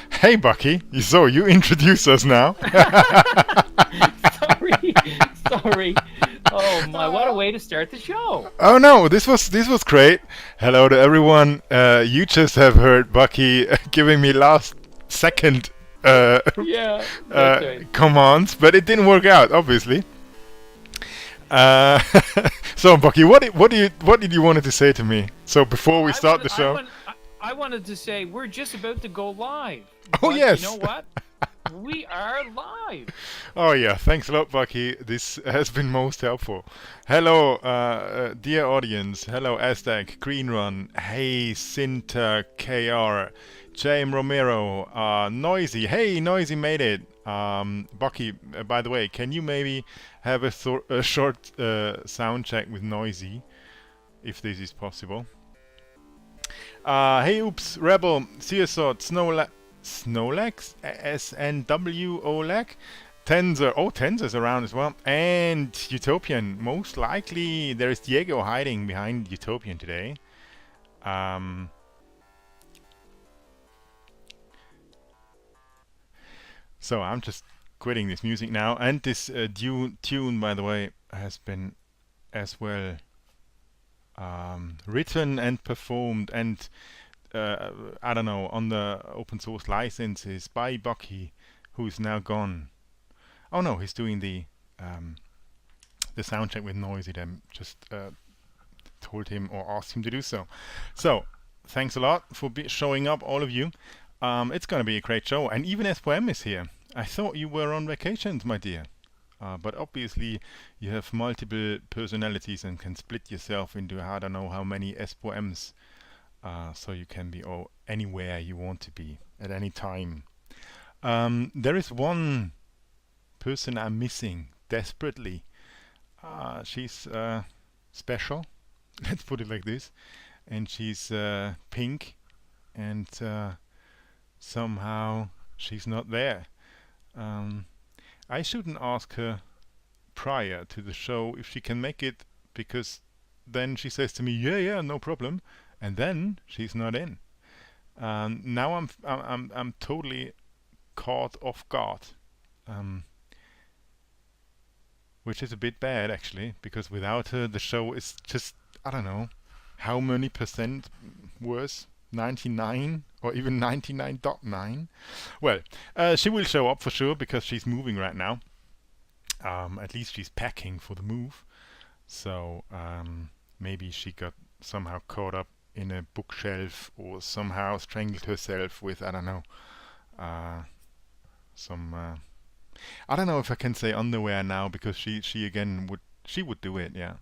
Hey, Bucky. So you introduce us now. Sorry, sorry. Oh my, what a way to start the show. Oh no, this was great. Hello to everyone. You just have heard Bucky giving me last second Yeah, that's right. commands, but it didn't work out, obviously. Uh, so Bucky, what did you wanted to say to me? So before Well, we I start wanted the I show. want I wanted to say we're just about to go live. Oh But you know yes. what? We are live. Oh yeah, thanks a lot, Bucky. This has been most helpful. Hello, dear audience. Hello, Aztec, Green Run. Hey, Sinta KR, James Romero, Noisy. Hey, Noisy made it. Bucky, by the way, can you maybe have a short sound check with Noisy, if this is possible? Hey, oops, Rebel, CSOT, Snowlex, SNW Oleg, Tensor's around as well, and Utopian. Most likely there is Diego hiding behind Utopian today. Um, so I'm just quitting this music now, and this tune, by the way, has been as well written and performed and I don't know, on the open source licenses by Bucky, who is now gone. Oh no, he's doing the sound check with Noisy. Then just told him or asked him to do so. So thanks a lot for showing up, all of you. It's gonna be a great show, and even SPM is here. I thought you were on vacations, my dear. But obviously you have multiple personalities and can split yourself into I don't know how many SPMs, so you can be anywhere you want to be at any time. There is one person I'm missing desperately. She's special, let's put it like this, and she's pink, and somehow she's not there. Um, I shouldn't ask her prior to the show if she can make it, because then she says to me, "Yeah, yeah, no problem," and then she's not in. Now I'm totally caught off guard, um, which is a bit bad actually, because without her the show is just I don't know how many percent worse. 99 or even 99.9. Well, she will show up for sure because she's moving right now. At least she's packing for the move. So maybe she got somehow caught up in a bookshelf or somehow strangled herself with I don't know some I don't know if I can say underwear now because she again would do it, yeah,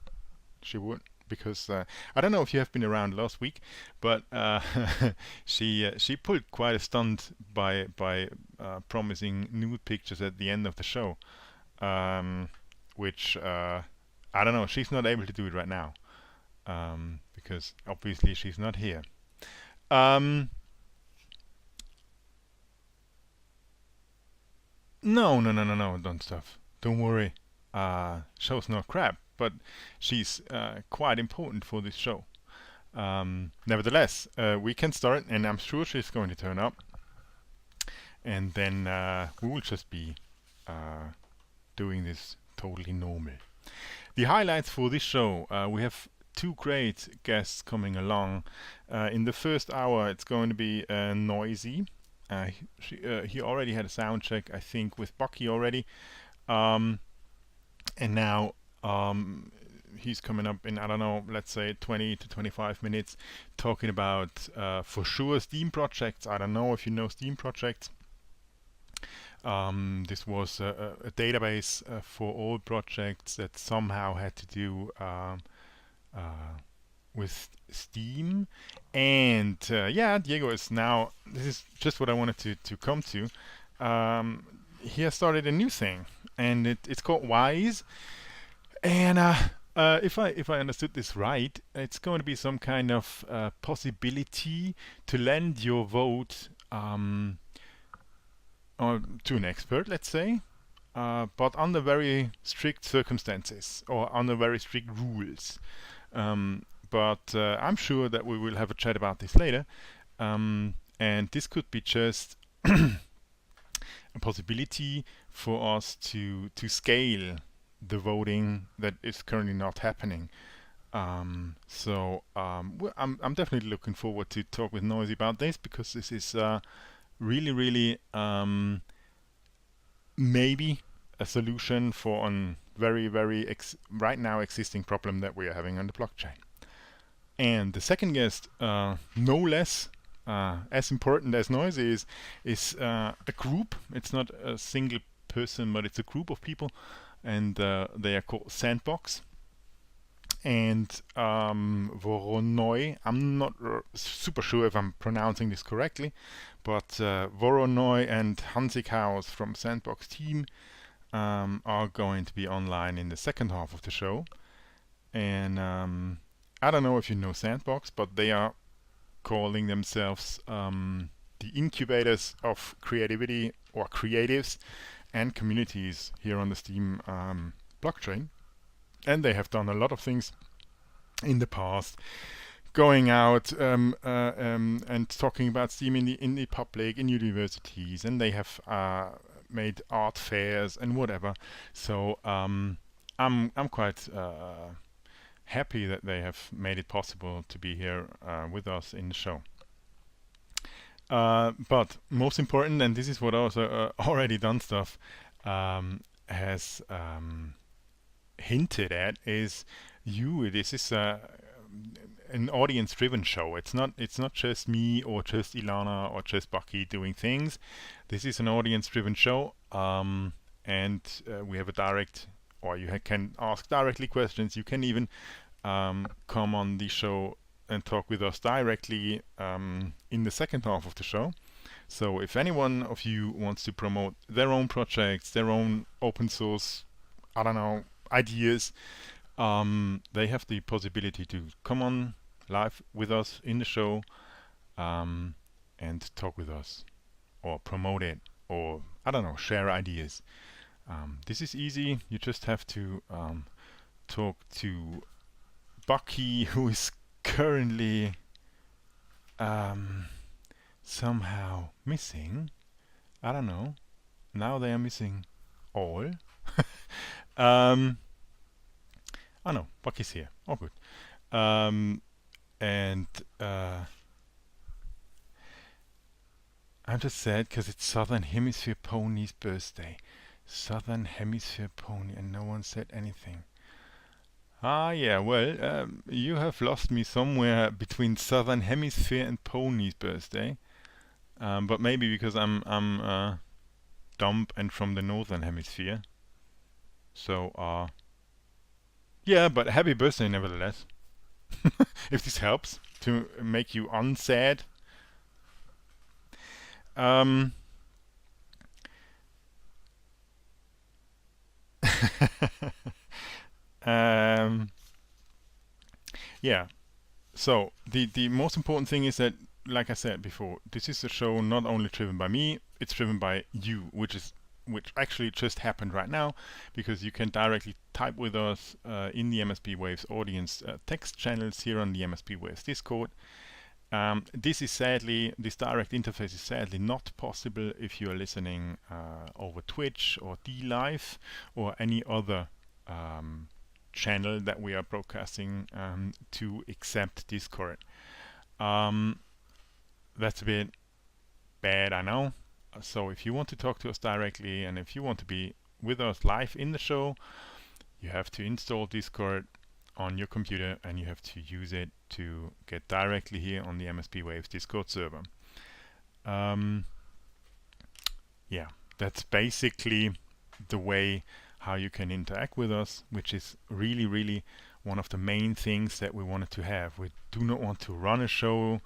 she would, because I don't know if you have been around last week, but she pulled quite a stunt by promising nude pictures at the end of the show, um, which I don't know, she's not able to do it right now, because obviously she's not here. Um, No, no, no, no, no, don't stuff. Don't worry. Show's not crap, but she's quite important for this show. Nevertheless, we can start, and I'm sure she's going to turn up, and then we will just be uh, doing this totally normal. The highlights for this show, we have two great guests coming along. In the first hour, it's going to be Noisy. He already had a sound check, I think, with Bucky already. Um, and now he's coming up in, I don't know, let's say 20 to 25 minutes, talking about for sure Steam projects. I don't know if you know Steam projects. This was a database for all projects that somehow had to do uh, with Steam. And yeah, Diego is now. This is just what I wanted to come to. Um, he has started a new thing, and it's called Wise. And if I understood this right, it's going to be some kind of possibility to lend your vote or to an expert, let's say, but under very strict circumstances or under very strict rules. But I'm sure that we will have a chat about this later. And this could be just a possibility for us to scale the voting that is currently not happening. I'm definitely looking forward to talk with Noisy about this, because this is really, really maybe a solution for a very, very right now existing problem that we are having on the blockchain. And the second guest, no less as important as Noisy is a group. It's not a single person, but it's a group of people, and they are called Sandbox. And Voronoi, I'm not super sure if I'm pronouncing this correctly, but Voronoi and Hansikhaus from Sandbox team are going to be online in the second half of the show. And I don't know if you know Sandbox, but they are calling themselves the incubators of creativity, or creatives and communities here on the Steam blockchain. And they have done a lot of things in the past, going out and talking about Steam in the public, in universities, and they have made art fairs and whatever. So I'm quite happy that they have made it possible to be here with us in the show. But most important, and this is what also already done stuff has hinted at, is this is an audience-driven show. It's not just me or just Ilana or just Bucky doing things. This is an audience-driven show, and we have a direct, or you can ask directly questions. You can even come on the show and talk with us directly in the second half of the show. So if anyone of you wants to promote their own projects, their own open source, I don't know, ideas, they have the possibility to come on live with us in the show and talk with us, or promote it, or I don't know, share ideas. This is easy. You just have to talk to Bucky, who is currently somehow missing. I don't know. Now they are missing all. Oh no, Bucky's here. Oh good. And I'm just sad because it's Southern Hemisphere Pony's birthday. Southern Hemisphere Pony, and no one said anything. Ah, yeah, well, you have lost me somewhere between Southern Hemisphere and Pony's birthday. But maybe because I'm dumb and from the Northern Hemisphere. So, yeah, but happy birthday nevertheless. If this helps to make you unsad. Yeah. So the most important thing is that, like I said before, this is a show not only driven by me, it's driven by you, which actually just happened right now, because you can directly type with us in the MSP Waves audience text channels here on the MSP Waves Discord. This direct interface is sadly not possible if you are listening over Twitch or DLive or any other channel that we are broadcasting to, except Discord. That's a bit bad, I know. So if you want to talk to us directly, and if you want to be with us live in the show, you have to install Discord on your computer, and you have to use it to get directly here on the MSP Waves Discord server. Yeah, that's basically the way how you can interact with us, which is really, really one of the main things that we wanted to have. We do not want to run a show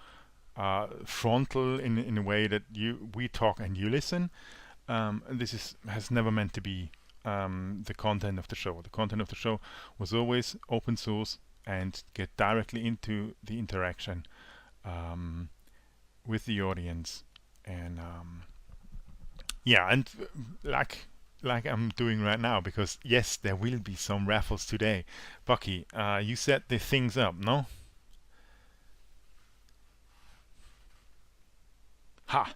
frontal in a way that we talk and you listen. This has never meant to be the content of the show. The content of the show was always open source and get directly into the interaction with the audience. And yeah, and like I'm doing right now, because yes, there will be some raffles today. Bucky, you set the things up, no? Ha!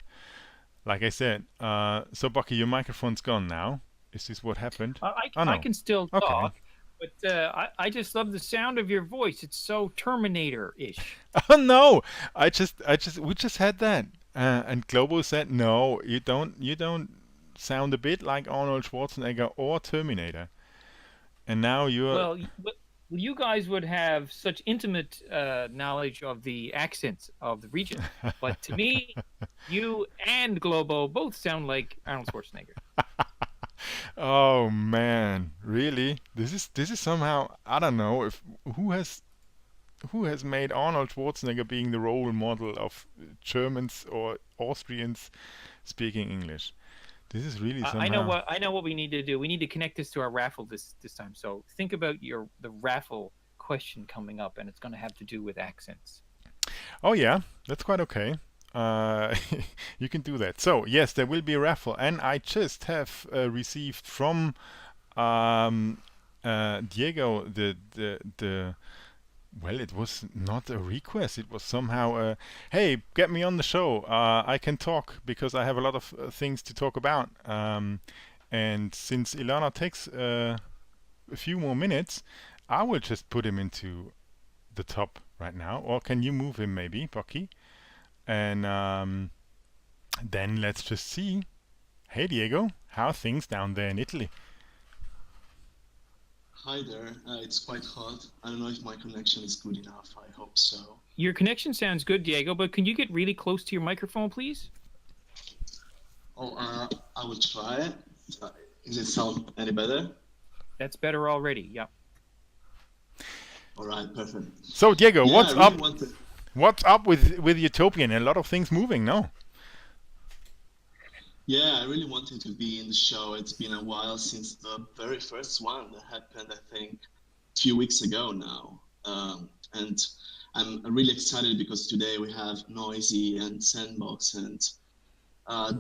like I said, so Bucky, your microphone's gone now. Is this what happened? Oh I no. can still Okay. talk, but I just love the sound of your voice. It's so Terminator-ish. Oh no. We just had that. And Globo said, no, you don't sound a bit like Arnold Schwarzenegger or Terminator. And now you're, Well, you guys would have such intimate knowledge of the accents of the region, but to me, you and Globo both sound like Arnold Schwarzenegger. oh man, really? This is somehow, I don't know if who has made Arnold Schwarzenegger being the role model of Germans or Austrians speaking English. This is really somehow. I know what we need to do. We need to connect this to our raffle this time. So think about the raffle question coming up, and it's going to have to do with accents. Oh yeah, that's quite okay. Uh, you can do that. So yes, there will be a raffle, and I just have received from um, Diego the well, it was not a request. It was somehow hey, get me on the show. I can talk because I have a lot of things to talk about. And since Ilana takes a few more minutes, I will just put him into the top right now. Or can you move him maybe, Bucky? And then let's just see. Hey Diego, how are things down there in Italy? Hi there. It's quite hot. I don't know if my connection is good enough. I hope so. Your connection sounds good, Diego, but can you get really close to your microphone, please? Oh, I will try it. Does it sound any better? That's better already. Yep. All right, perfect. So Diego, Yeah, what's I really up? wanted. What's up with Utopian? A lot of things moving, no? Yeah, I really wanted to be in the show. It's been a while since the very first one that happened, I think, a few weeks ago now. And I'm really excited because today we have Noisy and Sandbox, and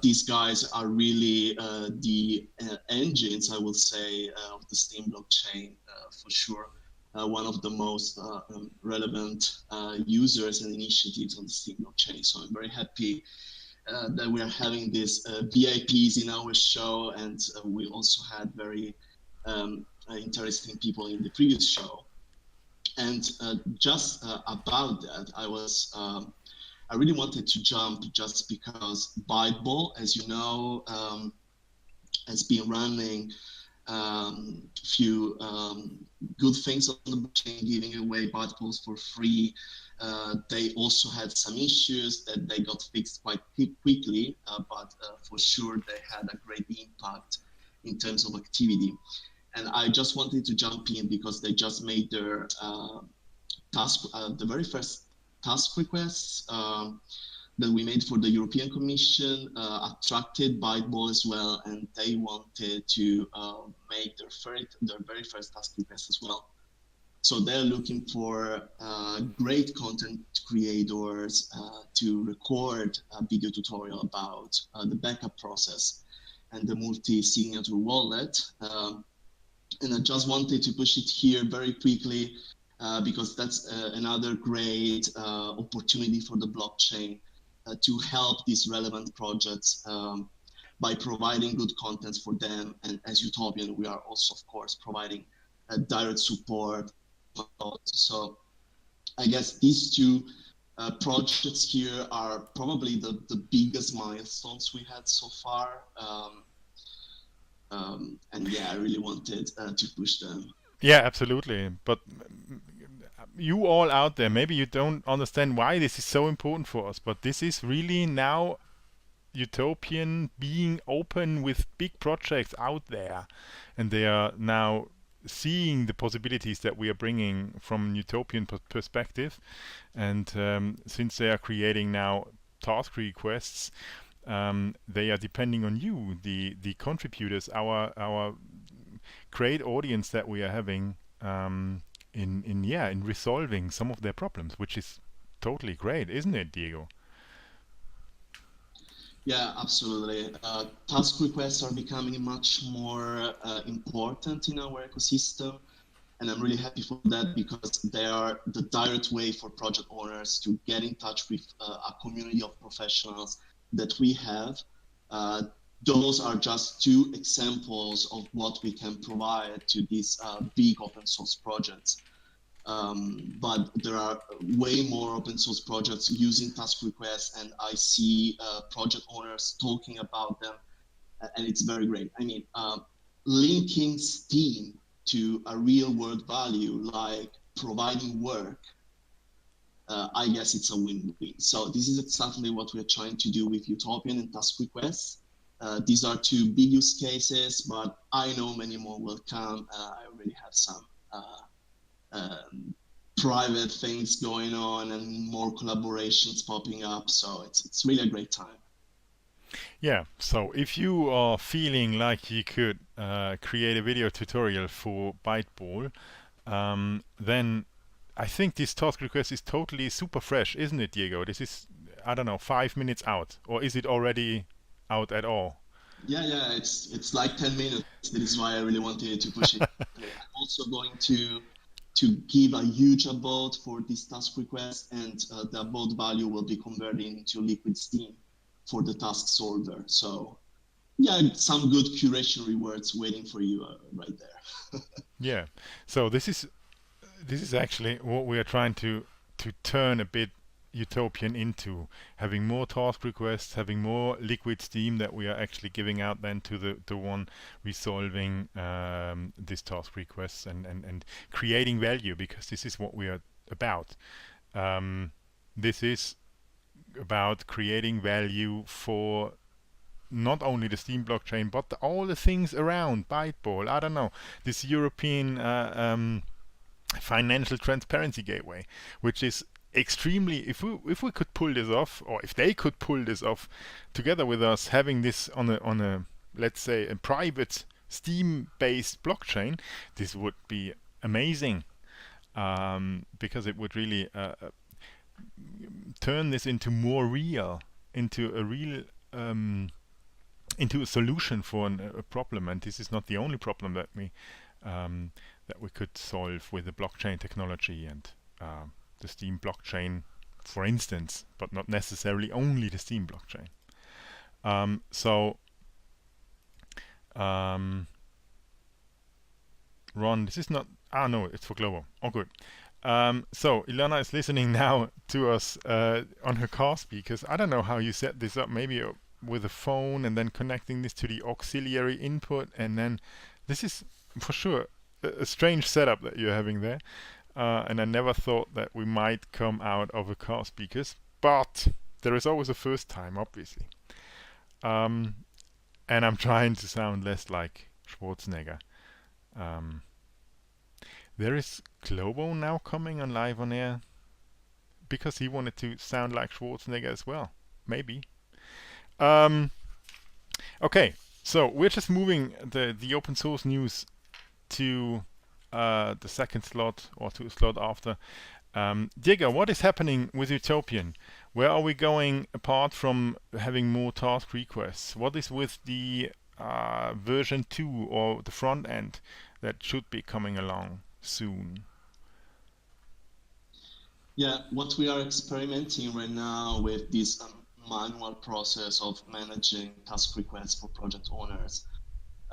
these guys are really the engines, I will say, of the Steam blockchain for sure. One of the most relevant users and initiatives on the Steam blockchain. So I'm very happy that we are having these VIPs in our show, and we also had very interesting people in the previous show. And just about that, I really wanted to jump just because Bible, as you know, has been running few good things on the blockchain, giving away Bibles for free. They also had some issues that they got fixed quite quickly, but for sure they had a great impact in terms of activity. And I just wanted to jump in because they just made their the very first task requests that we made for the European Commission attracted Byteball as well, and they wanted to make their very first task request as well. So they're looking for great content creators to record a video tutorial about the backup process and the multi-signature wallet. And I just wanted to push it here very quickly because that's another great opportunity for the blockchain to help these relevant projects by providing good content for them. And as Utopian, we are also, of course, providing direct support. So I guess these two projects here are probably the biggest milestones we had so far. And yeah, I really wanted to push them. Yeah, absolutely. But you all out there, maybe you don't understand why this is so important for us, but this is really now Utopian being open with big projects out there, and they are now seeing the possibilities that we are bringing from Utopian perspective. And since they are creating now task requests, they are depending on you, the contributors, our great audience that we are having in resolving some of their problems, which is totally great, isn't it, Diego? Yeah, absolutely. Task requests are becoming much more important in our ecosystem. And I'm really happy for that because they are the direct way for project owners to get in touch with a community of professionals that we have. Uh, those are just two examples of what we can provide to these big open source projects. But there are way more open source projects using task requests, and I see project owners talking about them, and it's very great. I mean, linking Steam to a real world value like providing work, I guess it's a win-win. So this is exactly what we're trying to do with Utopian and task requests. These are two big use cases, but I know many more will come. I already have some private things going on and more collaborations popping up. So it's really a great time. Yeah, so if you are feeling like you could create a video tutorial for Byteball, then I think this task request is totally super fresh, isn't it, Diego? This is, I don't know, 5 minutes out, or is it already out at all? Yeah, it's like 10 minutes. That is why I really wanted to push it. I'm also going to give a huge abode for this task request, and the abode value will be converted into liquid Steam for the task solver. So yeah, some good curation rewards waiting for you right there. Yeah. So this is actually what we are trying to turn a bit Utopian into, having more task requests, having more liquid Steam that we are actually giving out then to the one resolving these task requests, and creating value, because this is what we are about. This is about creating value for not only the Steam blockchain, but all the things around Byteball. I don't know, this European financial transparency gateway, which is extremely, if we could pull this off, or if they could pull this off together with us, having this on a let's say a private Steam based blockchain, this would be amazing, because it would really turn this into a real into a solution for a problem. And this is not the only problem that we could solve with the blockchain technology and the Steam blockchain, for instance, but not necessarily only the Steam blockchain. Ron, this is not. No, it's for Globo. Oh, good. So Ilana is listening now to us on her car speakers. I don't know how you set this up. Maybe with a phone and then connecting this to the auxiliary input, and then this is for sure a strange setup that you're having there. And I never thought that we might come out of a car speakers, but there is always a first time, obviously. And I'm trying to sound less like Schwarzenegger. There is Globo now coming on live on air because he wanted to sound like Schwarzenegger as well. Maybe. Okay, so we're just moving the open source news to the second slot, or to a slot after. Diego, what is happening with Utopian? Where are we going apart from having more task requests? What is with the version 2 or the front end that should be coming along soon? Yeah, what we are experimenting right now with this manual process of managing task requests for project owners.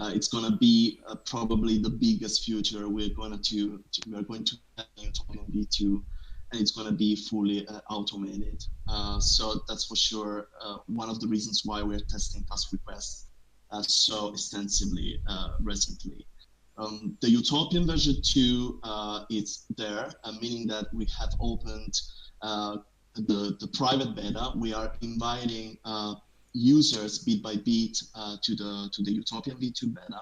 It's going to be probably the biggest future we are going to have in Utopian V2, and it's going to be fully automated. So that's for sure one of the reasons why we're testing task requests so extensively recently. The Utopian version 2 is there, meaning that we have opened the private beta. We are inviting users bit by bit to the Utopian V2 beta.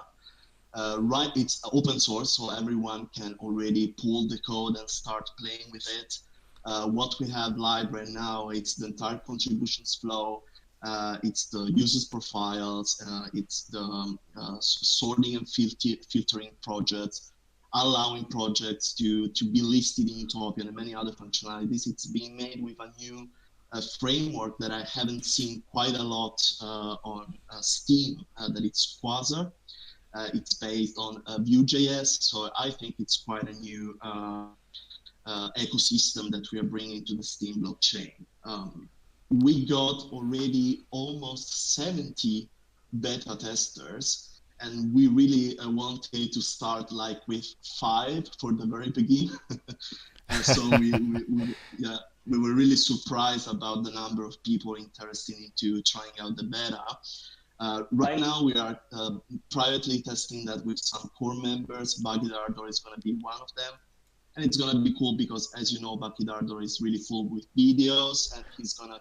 Right, it's open source, so everyone can already pull the code and start playing with it. What we have live right now, it's the entire contributions flow. It's the users profiles. It's the sorting and filtering projects, allowing projects to be listed in Utopian, and many other functionalities. It's being made with a new framework that I haven't seen quite a lot on Steam, that it's Quasar. It's based on Vue.js, so I think it's quite a new ecosystem that we are bringing to the Steam blockchain. we got already almost 70 beta testers, and we really wanted to start like with 5 for the very beginning. And so yeah, we were really surprised about the number of people interested into trying out the beta. Right now, we are privately testing that with some core members. Buckdurddle is going to be one of them. And it's going to be cool because, as you know, Buckdurddle is really full with videos, and he's going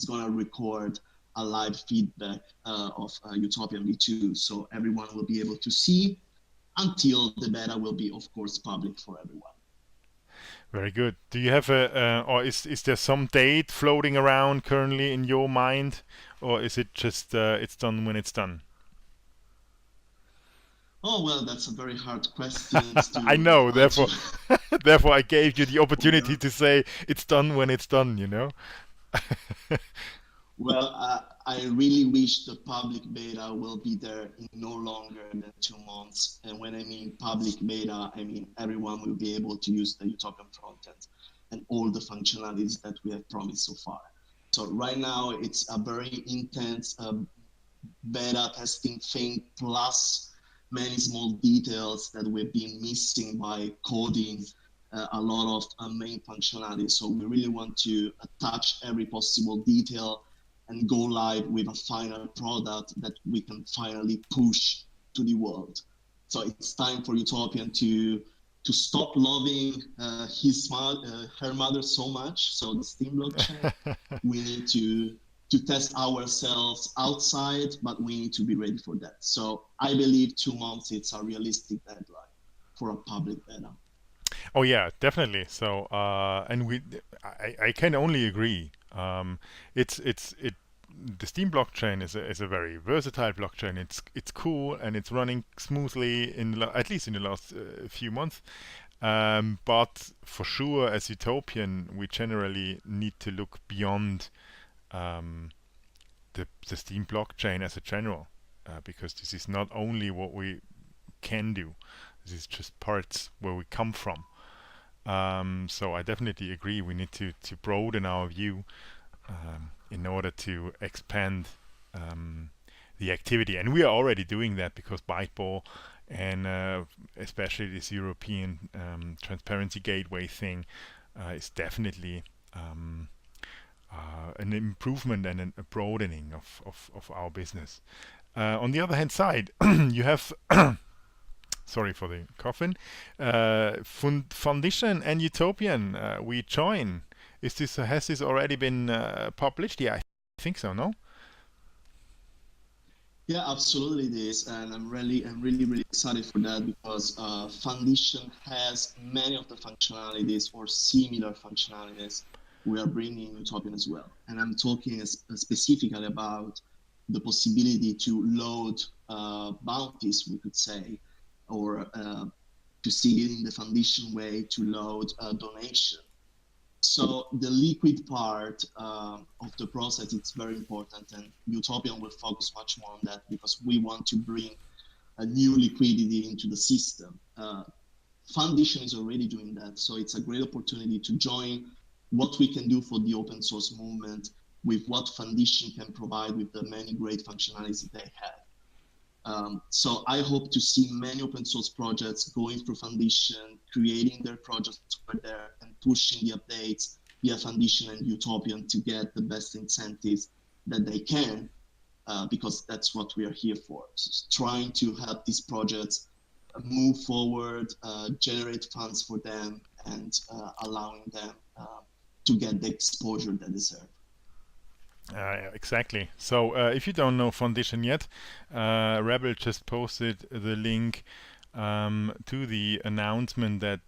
to record a live feedback of Utopian V2. So everyone will be able to see until the beta will be, of course, public for everyone. Very good. Do you have or is there some date floating around currently in your mind, or is it just it's done when it's done? Oh, well, that's a very hard question I know, to answer. therefore I gave you the opportunity Yeah. to say it's done when it's done, you know? Well, I really wish the public beta will be there in no longer than 2 months. And when I mean public beta, I mean everyone will be able to use the Utopian frontend and all the functionalities that we have promised so far. So right now, it's a very intense beta testing thing, plus many small details that we've been missing by coding a lot of main functionality. So we really want to touch every possible detail and go live with a final product that we can finally push to the world. So it's time for Utopian to stop loving her mother so much. So the Steam blockchain, we need to test ourselves outside, but we need to be ready for that. So I believe 2 months it's a realistic deadline for a public beta. Oh yeah, definitely. So and I can only agree. It's it the Steam blockchain is a very versatile blockchain. It's cool and it's running smoothly at least in the last few months. But for sure, as Utopian, we generally need to look beyond the Steam blockchain as a general, because this is not only what we can do. This is just parts where we come from. So I definitely agree. We need to broaden our view in order to expand the activity, and we are already doing that because Byteball and especially this European transparency gateway thing is definitely an improvement and a broadening of our business. On the other hand side, you have sorry for the coffin. Foundation and Utopian, we join. Has this already been published? Yeah, I think so. No. Yeah, absolutely it is, and I'm really excited for that because Foundation has many of the functionalities or similar functionalities we are bringing in Utopian as well. And I'm talking specifically about the possibility to load bounties, we could say, or to see it in the Foundation way to load a donation. So the liquid part of the process is very important, and Utopian will focus much more on that because we want to bring a new liquidity into the system. Foundation is already doing that, so it's a great opportunity to join what we can do for the open source movement with what Foundation can provide with the many great functionalities that they have. So I hope to see many open source projects going through Foundation, creating their projects over there and pushing the updates via Foundation and Utopian to get the best incentives that they can, because that's what we are here for. So trying to help these projects move forward, generate funds for them, and allowing them to get the exposure they deserve. Exactly. So if you don't know Foundation yet, Rebel just posted the link to the announcement that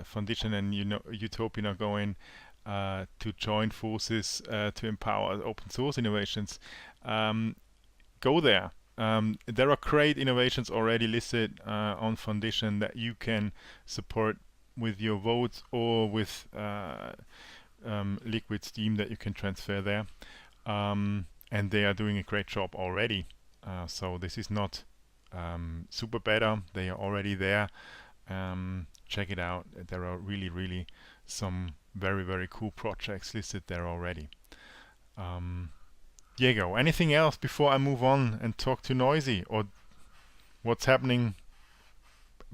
Foundation and Utopian are going to join forces to empower open source innovations. Go there. There are great innovations already listed on Foundation that you can support with your votes or with liquid Steam that you can transfer there. And they are doing a great job already. So this is not super beta. They are already there. Check it out. There are really some very cool projects listed there already. Diego, anything else before I move on and talk to Noisy, or what's happening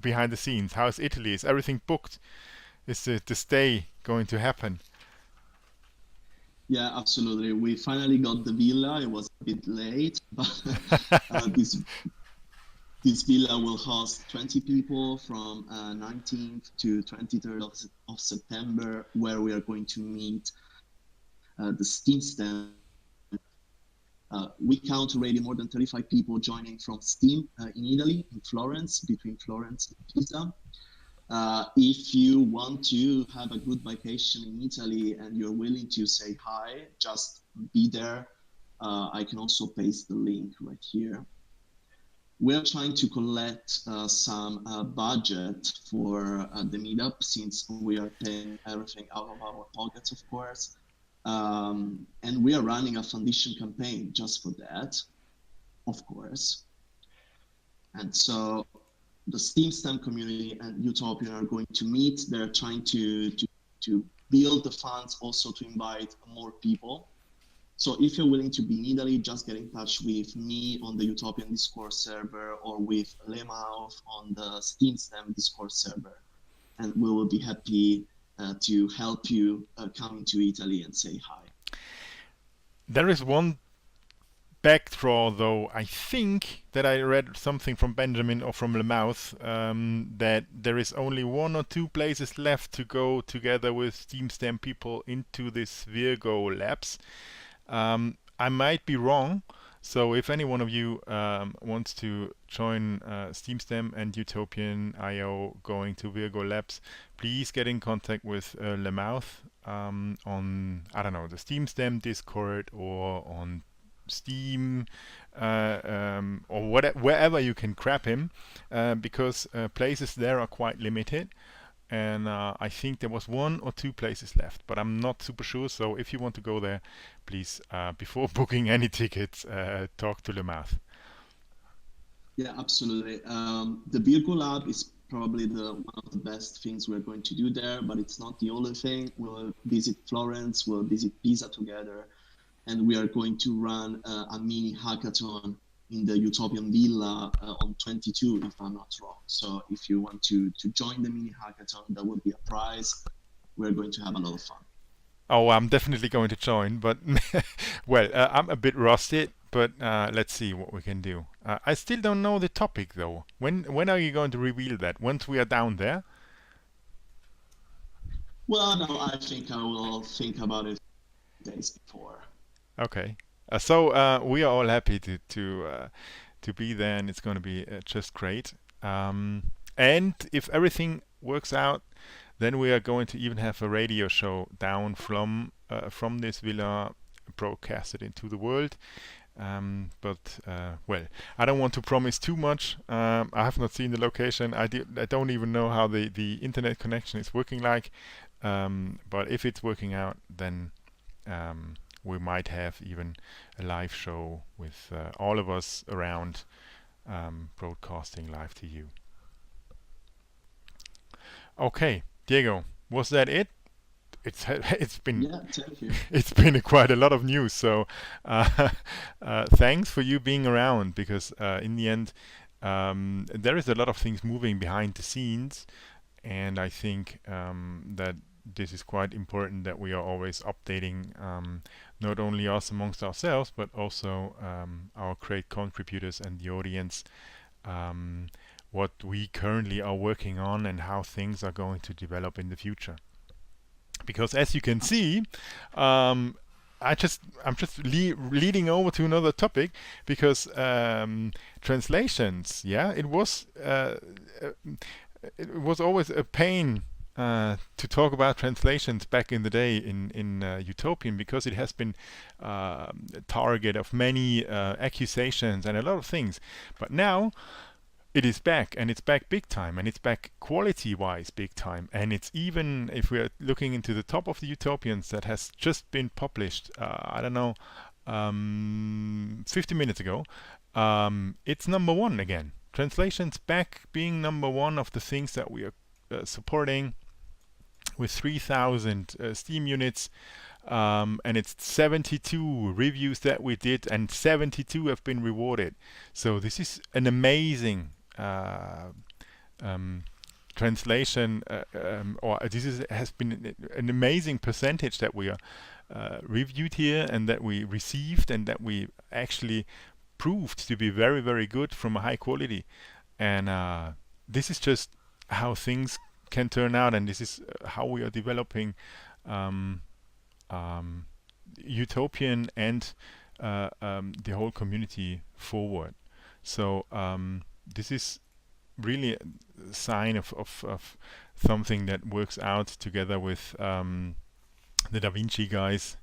behind the scenes? How's Italy? Is everything booked? Is the stay going to happen? Yeah, absolutely. We finally got the villa. It was a bit late, but this villa will host 20 people from 19th to 23rd of September, where we are going to meet the Steam Stem. We count already more than 35 people joining from Steam in Italy, in Florence, between Florence and Pisa. If you want to have a good vacation in Italy and you're willing to say hi, just be there. I can also paste the link right here. We're trying to collect some budget for the meetup, since we are paying everything out of our pockets, of course. And we are running a foundation campaign just for that, of course. And so the Steam STEM community and Utopian are going to meet. They're trying to build the funds also to invite more people. So if you're willing to be in Italy, just get in touch with me on the Utopian Discord server or with Lemouth on the Steam STEM Discord server. And we will be happy to help you come to Italy and say hi. There is one backdraw, though. I think that I read something from Benjamin or from Lemouth that there is only 1 or 2 places left to go together with Steam STEM people into this Virgo Labs. I might be wrong, so if any one of you wants to join Steam STEM and Utopian IO going to Virgo Labs, please get in contact with Lemouth on, I don't know, the Steam STEM Discord or on Steam or wherever you can grab him, because places there are quite limited. And I think there was 1 or 2 places left, but I'm not super sure. So if you want to go there, please, before booking any tickets, talk to Lemouth. Yeah, absolutely. The Virgo Lab is probably one of the best things we're going to do there, but it's not the only thing. We'll visit Florence, we'll visit Pisa together, and we are going to run a mini hackathon in the Utopian Villa on 22, if I'm not wrong. So if you want to join the mini hackathon, that would be a prize. We're going to have a lot of fun. Oh, I'm definitely going to join, but well, I'm a bit rusty, but let's see what we can do. I still don't know the topic, though. When are you going to reveal that? Once we are down there? Well, no, I think I will think about it days before. Okay. So we are all happy to be there, and it's going to be just great. And if everything works out, then we are going to even have a radio show down from this villa, broadcasted into the world. But well, I don't want to promise too much. I have not seen the location. I don't even know how the internet connection is working like. But if it's working out, then we might have even a live show with all of us around, broadcasting live to you. Okay, Diego, was that it? It's been Yeah, thank you. it's been quite a lot of news. So thanks for you being around, because in the end there is a lot of things moving behind the scenes, and I think that this is quite important that we are always updating not only us amongst ourselves, but also our great contributors and the audience, what we currently are working on and how things are going to develop in the future. Because as you can see, I'm just leading over to another topic, because translations, yeah, it was always a pain to talk about translations back in the day in Utopian, because it has been a target of many accusations and a lot of things. But now it is back, and it's back big time, and it's back quality-wise big time. And it's even, if we're looking into the top of the Utopians that has just been published, I don't know, 50 minutes ago, it's number 1 again. Translations back being number 1 of the things that we are supporting, with 3,000 Steam units. and it's 72 reviews that we did, and 72 have been rewarded. So this is an amazing translation, or has been an amazing percentage that we are reviewed here, and that we received, and that we actually proved to be very, very good from a high quality. And this is just how things can turn out, and this is how we are developing Utopian and the whole community forward. So this is really a sign of something that works out together with the Da Vinci guys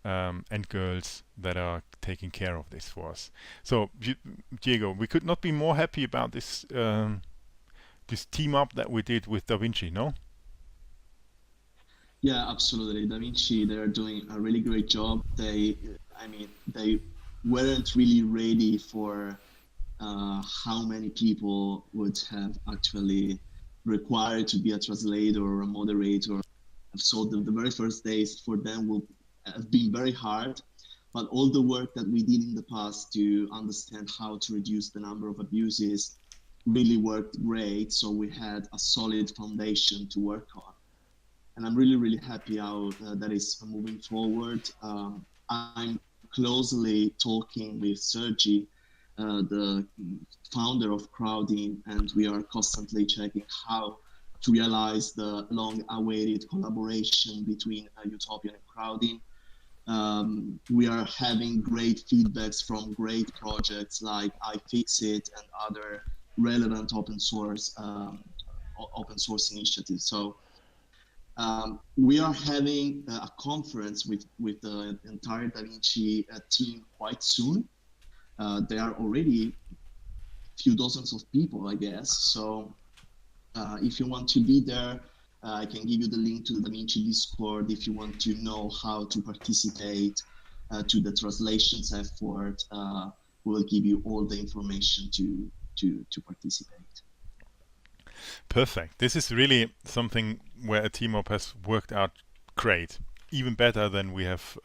and girls that are taking care of this for us. So Diego, we could not be more happy about this this team up that we did with Da Vinci, no? Yeah, absolutely. Da Vinci, they're doing a really great job. They weren't really ready for how many people would have actually required to be a translator or a moderator. So the very first days for them will have been very hard, but all the work that we did in the past to understand how to reduce the number of abuses really worked great. So we had a solid foundation to work on. And I'm really, really happy how that is moving forward. I'm closely talking with Sergi, the founder of Crowding, and we are constantly checking how to realize the long-awaited collaboration between Utopian and Crowding. We are having great feedbacks from great projects like iFixit and other relevant open source initiatives. So we are having a conference with the entire Da Vinci team quite soon. There are already a few dozens of people, I guess. So if you want to be there, I can give you the link to the Da Vinci Discord if you want to know how to participate to the translations effort. We will give you all the information to participate. Perfect. This is really something where a team up has worked out great, even better than we have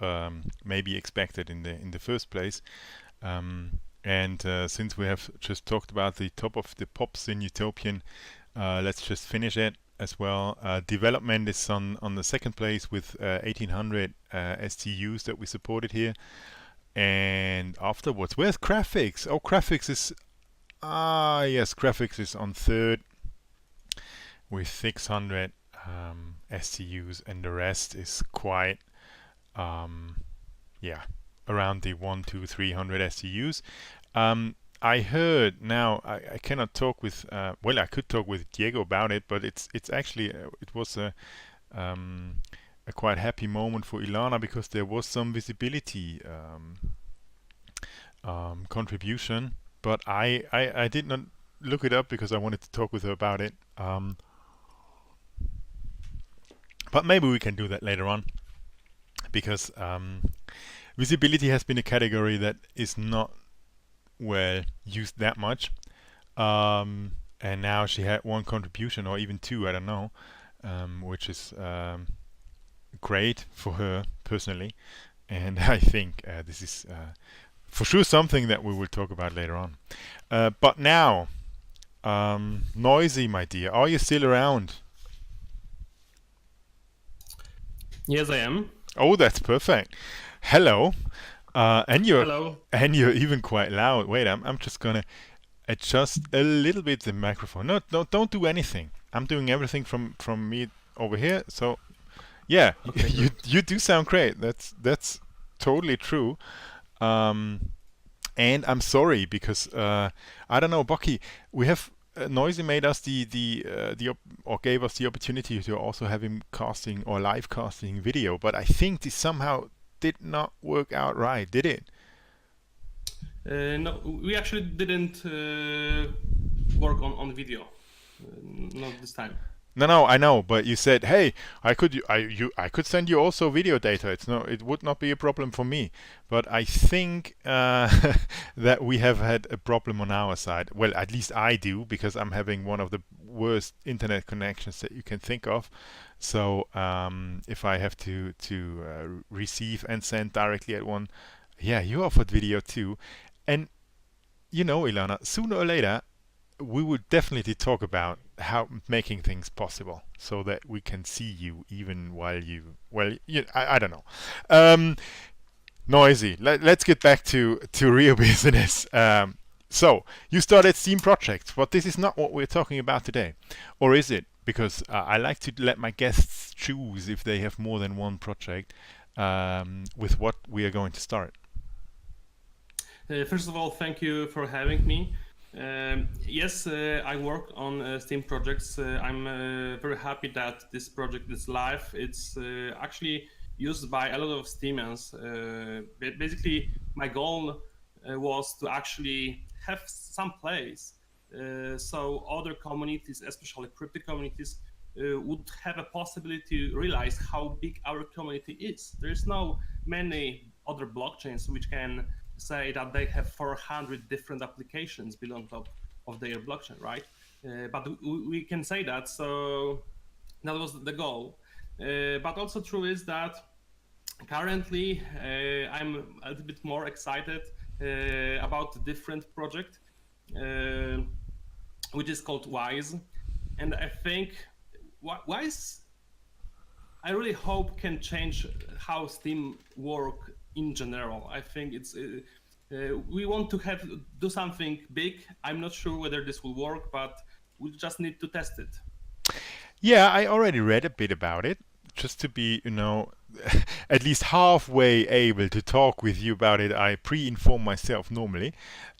maybe expected in the first place. And since we have just talked about the top of the pops in Utopian, let's just finish it as well. Development is on the second place with 1800 STUs that we supported here. And afterwards, where's graphics? Oh, graphics is yes, graphics is on third with 600 STUs, and the rest is quite yeah, around the 300 STUs. I heard now I cannot talk with well, I could talk with Diego about it, but it's actually it was a quite happy moment for Ilana, because there was some visibility contribution, but I did not look it up because I wanted to talk with her about it. But maybe we can do that later on, because visibility has been a category that is not well used that much, and now she had one contribution, or even two, I don't know, which is great for her personally, and I think this is for sure something that we will talk about later on. But now, Noisy, my dear, are you still around? Yes, I am. Oh, that's perfect. Hello. And you're Hello. and you're even quite loud. Wait, I'm just gonna adjust a little bit the microphone. No, don't do anything. I'm doing everything from me over here. So yeah, Okay, you do sound great. That's totally true. And I'm sorry because I don't know, Bucky. We have Noisy made us or gave us the opportunity to also have him casting or live casting video, but I think this somehow did not work out right, did it? No, we actually didn't work on video. Not this time. No, I know, but you said, "Hey, I could send you also video data. It would not be a problem for me." But I think that we have had a problem on our side. Well, at least I do, because I'm having one of the worst internet connections that you can think of. So if I have to receive and send directly at one, yeah, you offered video too. And Ilana, sooner or later we would definitely talk about how making things possible so that we can see you even while I don't know. Noisy. Let's get back to real business. So you started Steam projects, but this is not what we're talking about today, or is it? Because I like to let my guests choose if they have more than one project with what we are going to start. First of all, thank you for having me. Yes, I work on Steam projects. I'm very happy that this project is live. It's actually used by a lot of Steamians. Basically, my goal was to actually have some place so other communities, especially crypto communities, would have a possibility to realize how big our community is. There's no many other blockchains which can say that they have 400 different applications built on top of their blockchain, right? But we can say that, so that was the goal. But also true is that currently I'm a little bit more excited about a different project, which is called Wise. And I think Wise, I really hope can change how Steam work in general. I think it's we want to do something big. I'm not sure whether this will work, but we just need to test it. Yeah, I already read a bit about it, just to be, at least halfway able to talk with you about it. I pre-inform myself normally.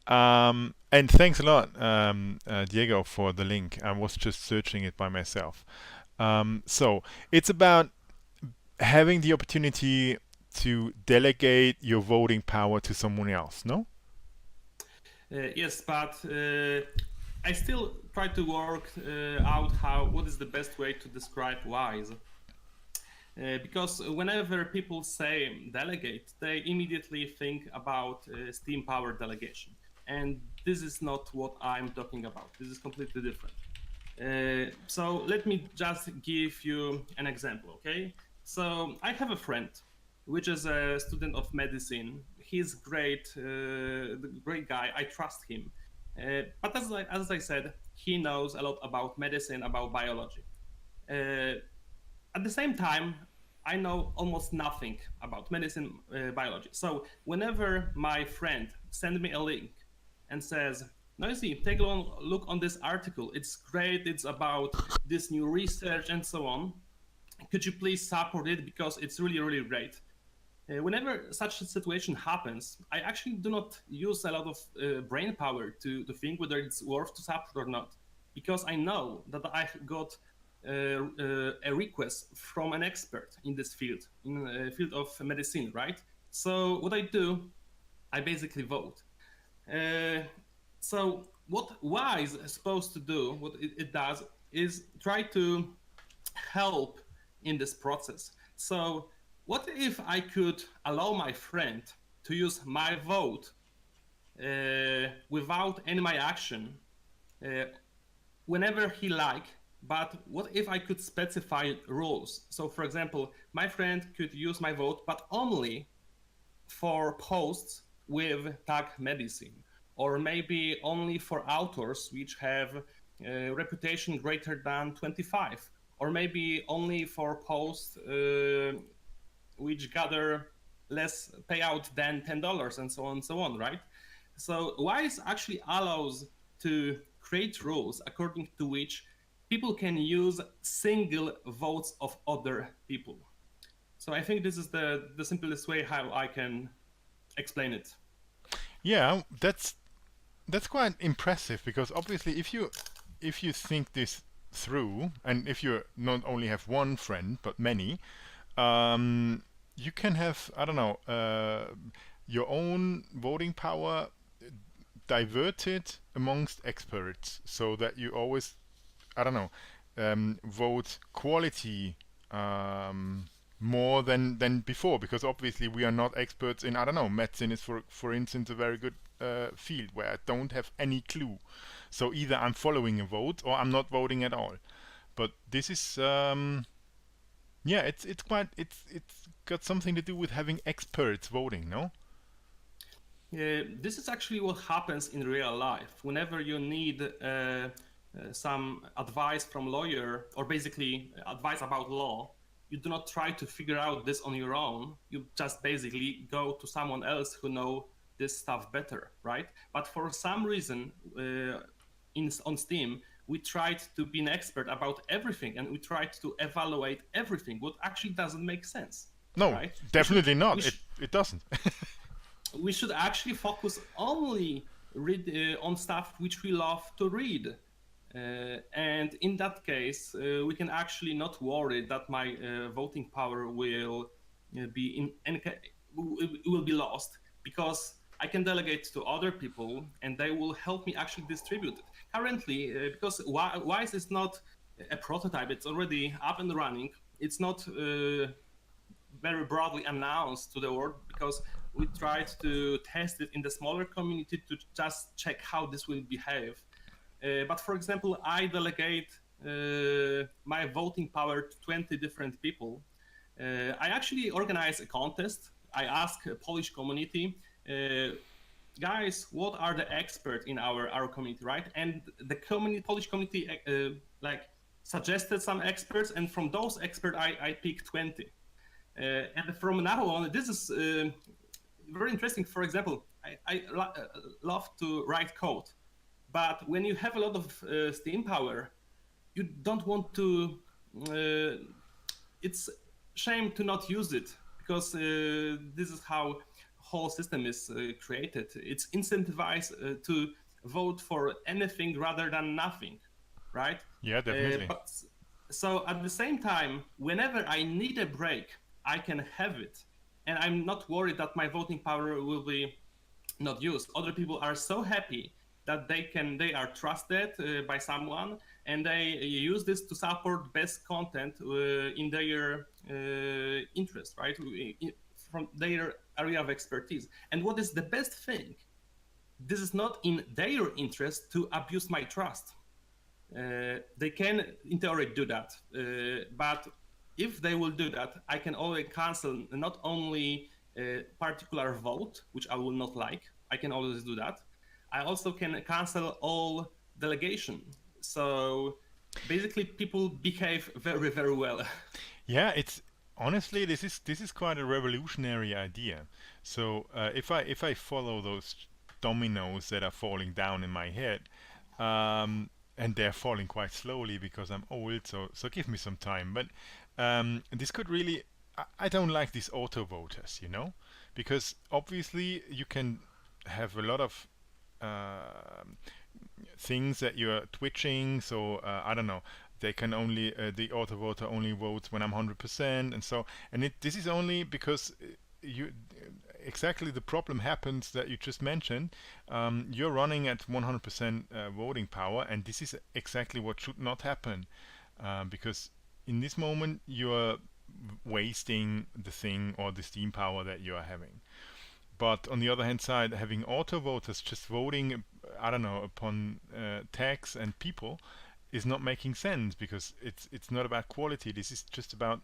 And thanks a lot, Diego, for the link. I was just searching it by myself. So it's about having the opportunity to delegate your voting power to someone else, no? Yes, but I still try to work out what is the best way to describe Wise. Because whenever people say delegate, they immediately think about Steam power delegation. And this is not what I'm talking about. This is completely different. So let me just give you an example, okay? So I have a friend, which is a student of medicine. He's great, great guy. I trust him. But as I said, he knows a lot about medicine, about biology. At the same time, I know almost nothing about medicine, biology. So whenever my friend sends me a link and says, Noisy, take a look on this article. It's great. It's about this new research and so on. Could you please support it because it's really, really great. Whenever such a situation happens, I actually do not use a lot of brain power to think whether it's worth to support or not, because I know that I got a request from an expert in this field, in the field of medicine, right? So what I do, I basically vote. So what Wise is supposed to do, what it does, is try to help in this process. So what if I could allow my friend to use my vote without any my action whenever he like, but what if I could specify rules? So for example, my friend could use my vote, but only for posts with tag medicine, or maybe only for authors which have a reputation greater than 25, or maybe only for posts which gather less payout than $10 and so on, right? So Wise actually allows to create rules according to which people can use single votes of other people. So I think this is the simplest way how I can explain it. Yeah, that's quite impressive, because obviously if you think this through, and if you not only have one friend but many, you can have, I don't know, your own voting power diverted amongst experts, so that you always, I don't know, vote quality more than before, because obviously we are not experts in, I don't know, medicine is for instance a very good field where I don't have any clue. So either I'm following a vote or I'm not voting at all. But this is it's got something to do with having experts voting, no? This is actually what happens in real life. Whenever you need some advice from lawyer, or basically advice about law, you do not try to figure out this on your own. You just basically go to someone else who know this stuff better, right? But for some reason, on Steam, we tried to be an expert about everything, and we tried to evaluate everything, what actually doesn't make sense. No, right? definitely not. It doesn't. We should actually focus only on stuff which we love to read. And in that case, we can actually not worry that my voting power will will be lost, because I can delegate to other people and they will help me actually distribute it. Currently, because WISE is not a prototype, it's already up and running. It's not very broadly announced to the world, because we tried to test it in the smaller community to just check how this will behave. But for example, I delegate my voting power to 20 different people. I actually organize a contest. I ask a Polish community, guys, what are the experts in our community, right? And the Polish community suggested some experts, and from those experts, I picked 20. And from now on, this is very interesting. For example, I love to write code, but when you have a lot of Steam power, you don't want to. It's shame to not use it, because this is how whole system is created. It's incentivized to vote for anything rather than nothing, right? Yeah, definitely. So at the same time, whenever I need a break, I can have it, and I'm not worried that my voting power will be not used. Other people are so happy that they are trusted by someone, and they use this to support best content in their interest, right? From their area of expertise. And what is the best thing? This is not in their interest to abuse my trust. They can, in theory, do that, but if they will do that, I can always cancel not only a particular vote, which I will not like. I can always do that. I also can cancel all delegation. So basically, people behave very, very well. Yeah, it's honestly this is quite a revolutionary idea. So if I follow those dominoes that are falling down in my head, and they're falling quite slowly because I'm old, so give me some time. But this could really, I don't like these auto voters, because obviously you can have a lot of things that you're twitching. So I don't know, they can only the auto voter only votes when I'm 100%, and this is only because exactly the problem happens that you just mentioned. You're running at 100% voting power, and this is exactly what should not happen, because in this moment you're wasting the thing or the Steam power that you are having. But on the other hand side, having auto voters just voting, I don't know, upon tags and people is not making sense, because it's not about quality. This is just about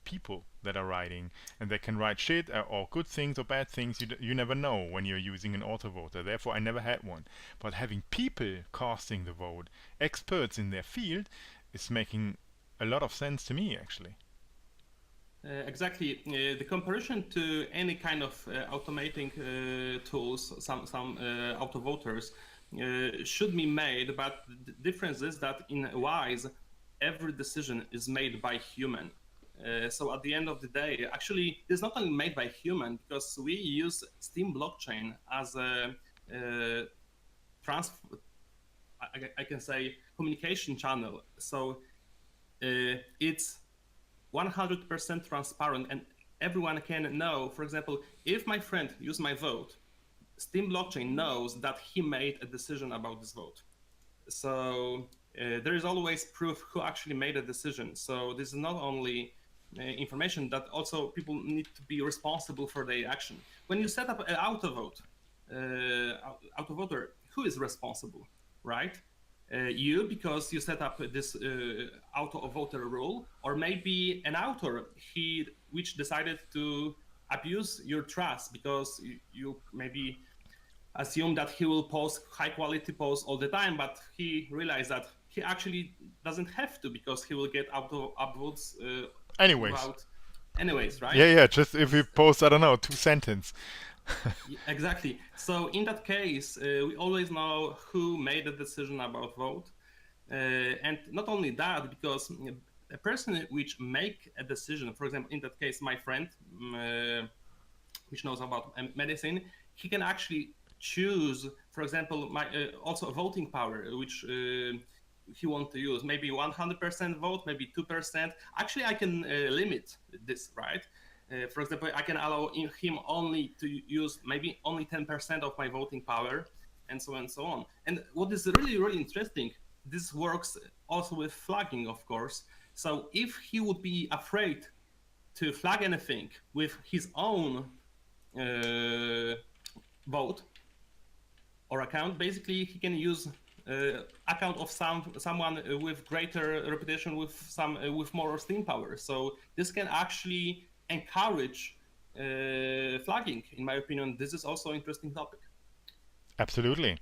people that are writing, and they can write shit or good things or bad things. You never know when you're using an auto voter. Therefore, I never had one. But having people casting the vote, experts in their field, is making a lot of sense to me, actually. Exactly. The comparison to any kind of automating tools, some auto voters, should be made, but the difference is that in WISE, every decision is made by human. So at the end of the day, actually, it's not only made by human, because we use Steam blockchain as a I can say communication channel. So it's 100% transparent, and everyone can know. For example, if my friend used my vote, Steam blockchain knows that he made a decision about this vote. So there is always proof who actually made a decision. So this is not only information, that also people need to be responsible for their action. When you set up an auto vote, auto voter, who is responsible, right? You, because you set up this auto voter rule, or maybe an author which decided to abuse your trust because you maybe assume that he will post high quality posts all the time, but he realized that he actually doesn't have to because he will get auto upvotes Anyways. without. Anyways, right? Yeah. Just if you post, I don't know, 2 sentences. Exactly. So in that case, we always know who made the decision about vote, and not only that, because a person which make a decision, for example, in that case, my friend, which knows about medicine, he can actually choose, for example, also voting power, which he want to use, maybe 100% vote, maybe 2%. Actually, I can limit this, right? For example, I can allow him only to use maybe only 10% of my voting power, and so on and so on. And what is really, really interesting, this works also with flagging, of course. So if he would be afraid to flag anything with his own vote or account, basically he can use account of someone with greater reputation, with more Steam power. So this can actually encourage flagging. In my opinion, this is also an interesting topic. Absolutely.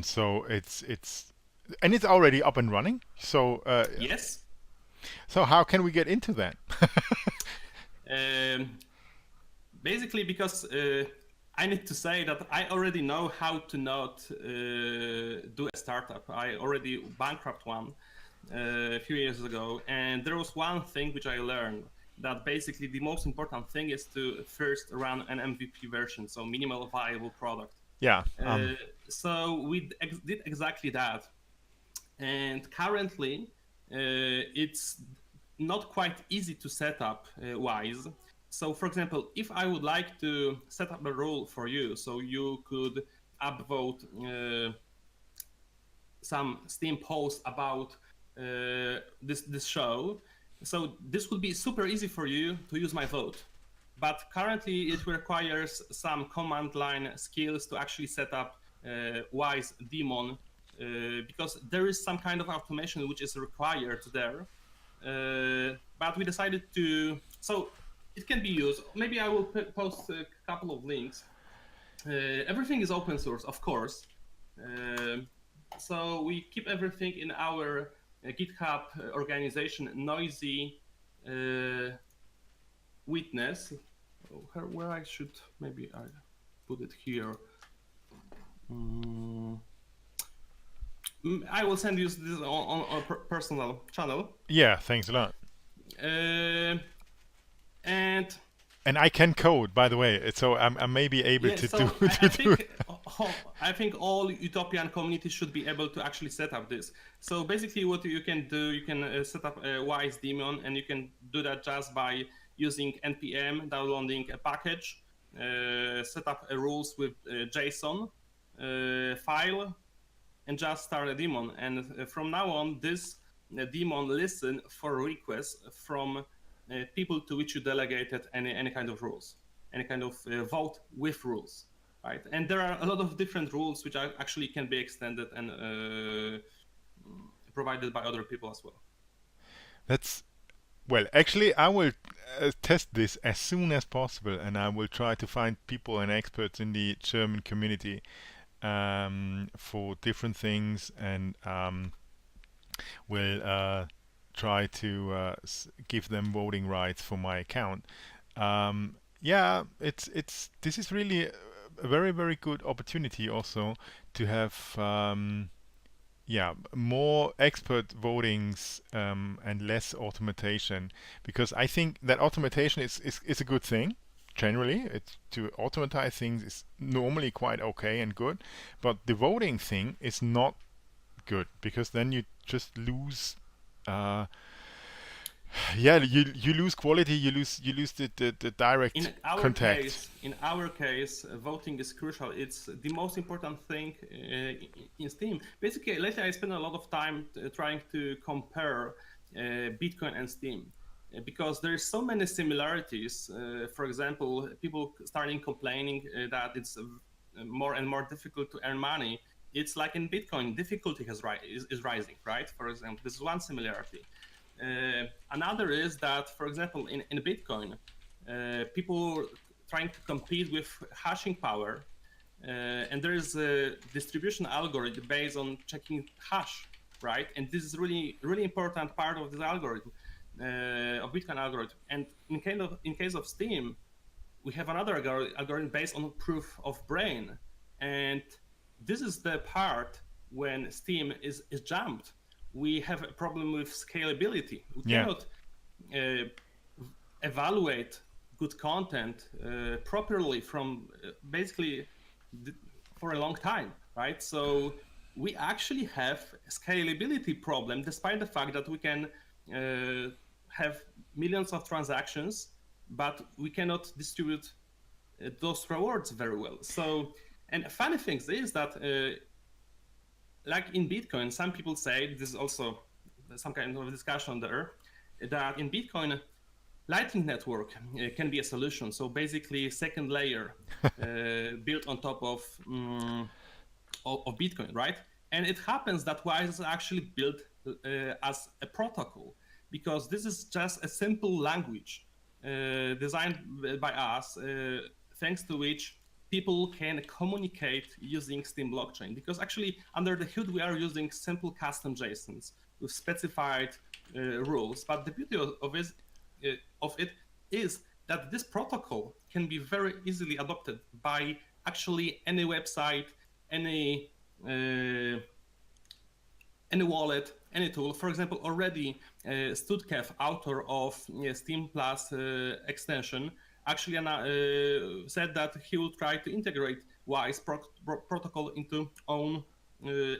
So it's and it's already up and running. So Yes. So how can we get into that? Basically, because I need to say that I already know how to not do a startup. I already bankrupt one a few years ago, and there was one thing which I learned, that basically the most important thing is to first run an MVP version, so minimal viable product. Yeah. So we did exactly that, and currently it's not quite easy to set up Wise. So, for example, if I would like to set up a rule for you, so you could upvote some Steam post about this show, so this would be super easy for you to use my vote. But currently, it requires some command line skills to actually set up Wise daemon, because there is some kind of automation which is required there. But we decided to, so it can be used. Maybe I will post a couple of links. Everything is open source, of course. So we keep everything in our GitHub organization, Noisy Witness. Where I should, maybe I put it here. I will send you this on a personal channel. Yeah, thanks a lot. And I can code, by the way, so I may be able to so do. I think all Utopian communities should be able to actually set up this. So basically, what you can do, you can set up a Wise daemon, and you can do that just by using npm, downloading a package, set up rules with JSON file, and just start a daemon. And from now on, this daemon listen for requests from people to which you delegated any kind of rules, any kind of vote with rules, right? And there are a lot of different rules which actually can be extended and provided by other people as well. Well, actually, I will test this as soon as possible, and I will try to find people and experts in the German community for different things, and will try to give them voting rights for my account. Yeah, this is really a very, very good opportunity also to have more expert votings and less automation, because I think that automation is a good thing. Generally, it's to automatize things is normally quite okay and good, but the voting thing is not good, because then you just lose you lose quality, you lose the direct contact. In our case, voting is crucial. It's the most important thing in Steam. Basically, lately I spent a lot of time trying to compare Bitcoin and Steam, because there's so many similarities. For example, people starting complaining that it's more and more difficult to earn money, it's like in Bitcoin, difficulty is rising, right? For example, this is one similarity. Another is that, for example, in Bitcoin, people trying to compete with hashing power, and there is a distribution algorithm based on checking hash, right? And this is really important part of this algorithm, of Bitcoin algorithm. And in case of Steam, we have another algorithm based on proof of brain, and this is the part when Steam is jumped. We have a problem with scalability. We cannot evaluate good content properly from basically for a long time, right? So we actually have a scalability problem, despite the fact that we can have millions of transactions, but we cannot distribute those rewards very well. So, and funny thing is that like in Bitcoin, some people say, this is also some kind of discussion there, that in Bitcoin, Lightning Network can be a solution. So basically, second layer built on top of Bitcoin, right? And it happens that Wise is actually built as a protocol, because this is just a simple language designed by us, thanks to which people can communicate using Steam blockchain. Because actually, under the hood, we are using simple custom JSONs with specified rules. But the beauty of it is that this protocol can be very easily adopted by actually any website, any wallet, any tool. For example, already Studkev, author of Steam Plus extension, actually said that he will try to integrate Wise protocol into own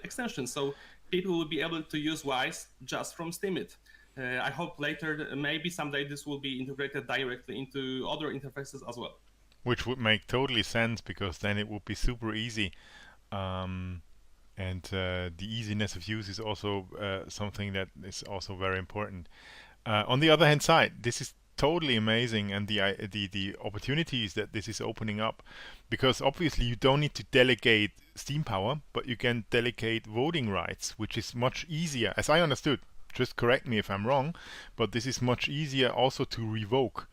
extension. So people will be able to use Wise just from Steemit. I hope later, maybe someday, this will be integrated directly into other interfaces as well. Which would make totally sense, because then it would be super easy. And the easiness of use is also something that is also very important. On the other hand side, this is totally amazing, and the opportunities that this is opening up, because obviously you don't need to delegate Steam power, but you can delegate voting rights, which is much easier, as I understood. Just correct me if I'm wrong, but this is much easier also to revoke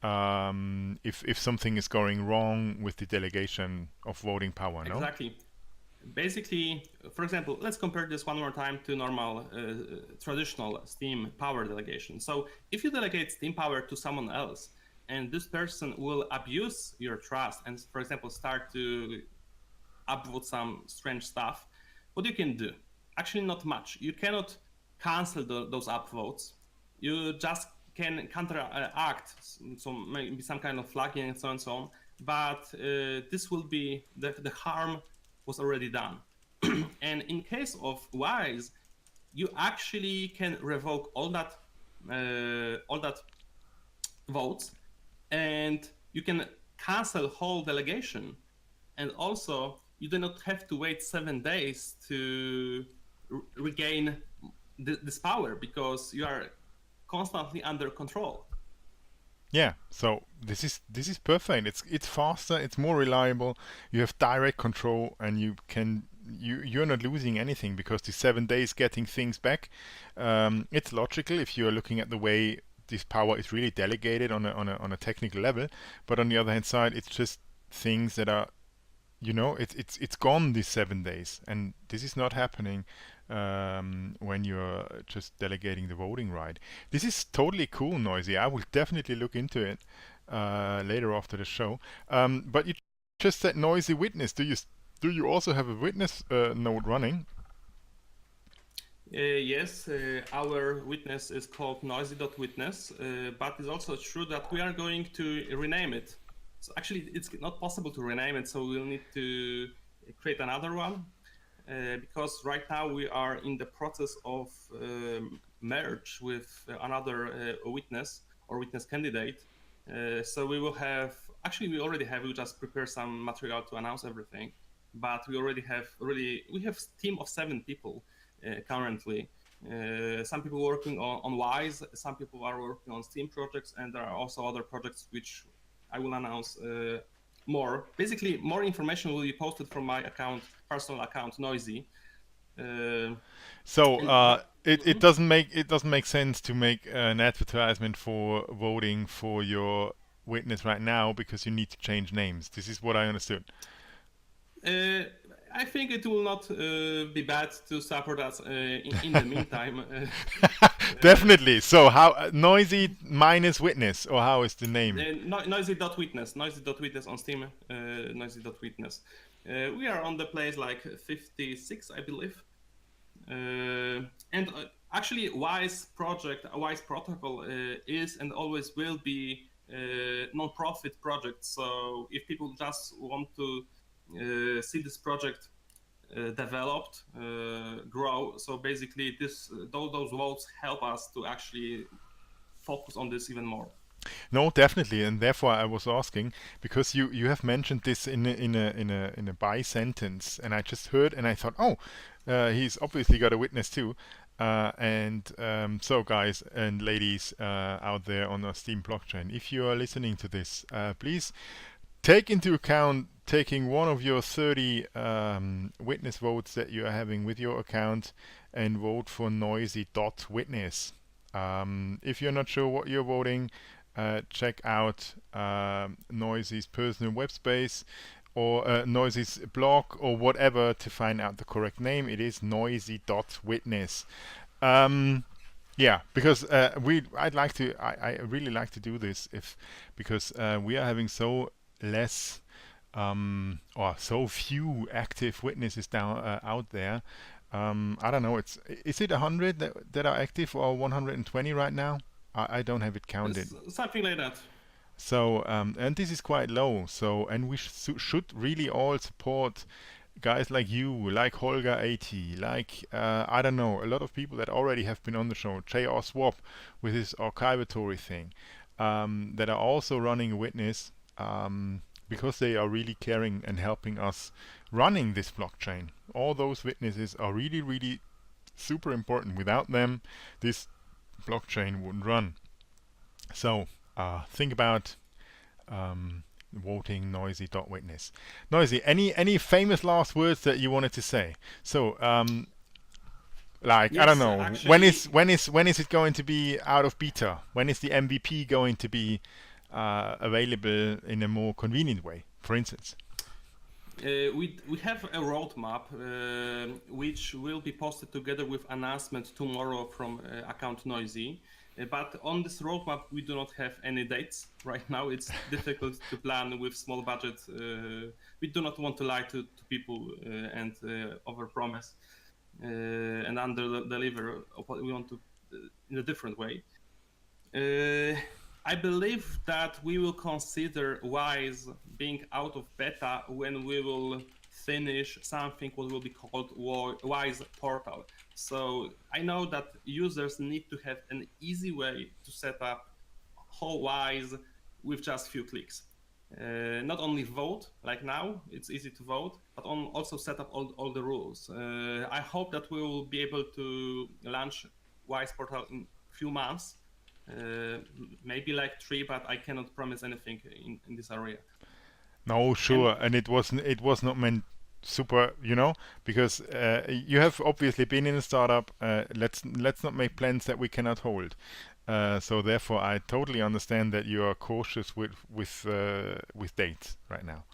if something is going wrong with the delegation of voting power. No? Exactly. Basically, for example, let's compare this one more time to normal traditional Steam power delegation. So if you delegate Steam power to someone else, and this person will abuse your trust and, for example, start to upvote some strange stuff, what you can do? Actually, not much. You cannot cancel those upvotes. You just can counteract, so maybe some kind of flagging and so on and so on. But this will be the harm was already done. And in case of Wise, you actually can revoke all that votes, and you can cancel whole delegation. And also, you do not have to wait 7 days to regain this power, because you are constantly under control. Yeah, so this is perfect. It's faster, it's more reliable. You have direct control, and you're not losing anything, because the 7 days getting things back, it's logical if you're looking at the way this power is really delegated on a technical level. But on the other hand side, it's just things that are, it's gone these 7 days, and this is not happening when you're just delegating the voting right. This is totally cool, Noisy. I will definitely look into it later after the show. But you just said Noisy Witness. Do you also have a witness node running? Yes, our witness is called noisy.witness, but it's also true that we are going to rename it. So actually, it's not possible to rename it, so we'll need to create another one. Because right now we are in the process of merge with another witness or witness candidate. So we will have, actually we already have, we just prepare some material to announce everything, but we already have, we have a team of 7 people currently. Some people working on Wise, some people are working on Steam projects, and there are also other projects which I will announce more. Basically, more information will be posted from my account, personal account, Noisy. So it Mhm. doesn't make sense to make an advertisement for voting for your witness right now because you need to change names. This is what I understood. I think it will not be bad to support us in the meantime. Definitely. So how noisy minus witness, or how is the name? Noisy.witness, noisy.witness on Steam, noisy.witness. We are on the place like 56, I believe. And actually, Wise project, Wise protocol is and always will be non-profit project. So if people just want to see this project developed, grow, so basically those votes help us to actually focus on this even more. No, definitely, and therefore I was asking because you have mentioned this in a by sentence, and I just heard and I thought, oh, he's obviously got a witness too. So guys and ladies out there on our Steam blockchain, if you are listening to this, please take into account taking one of your 30 witness votes that you are having with your account and vote for noisy.witness. If you're not sure what you're voting, check out Noisy's personal web space or Noisy's blog or whatever to find out the correct name. It is noisy.witness. Yeah, because I really like to do this because we are having so less or so few active witnesses down out there. I don't know. Is it 100 that are active or 120 right now? I don't have it counted. Something like that. So and this is quite low. So and we should really all support guys like you, like Holger 80, like I don't know, a lot of people that already have been on the show, J.R. Swap with his archivatory thing, that are also running a witness because they are really caring and helping us running this blockchain. All those witnesses are really, really super important. Without them, this blockchain wouldn't run. So think about voting noisy.witness. Noisy, any famous last words that you wanted to say? So like I don't Yes, know, actually, when is it going to be out of beta? When is the MVP going to be available in a more convenient way, for instance? we have a roadmap which will be posted together with announcement tomorrow from account Noisy. But on this roadmap, we do not have any dates right now. It's difficult to plan with small budget. We do not want to lie to people and overpromise and under deliver. We want to in a different way. I believe that we will consider Wise being out of beta when we will finish something what will be called Wise Portal. So I know that users need to have an easy way to set up whole Wise with just few clicks. Not only vote like now, it's easy to vote, but also set up all the rules. I hope that we will be able to launch Wise Portal in few months. Maybe like 3, but I cannot promise anything in this area. No, sure, and it was not meant super, because you have obviously been in a startup. Let's not make plans that we cannot hold. So therefore, I totally understand that you are cautious with dates right now.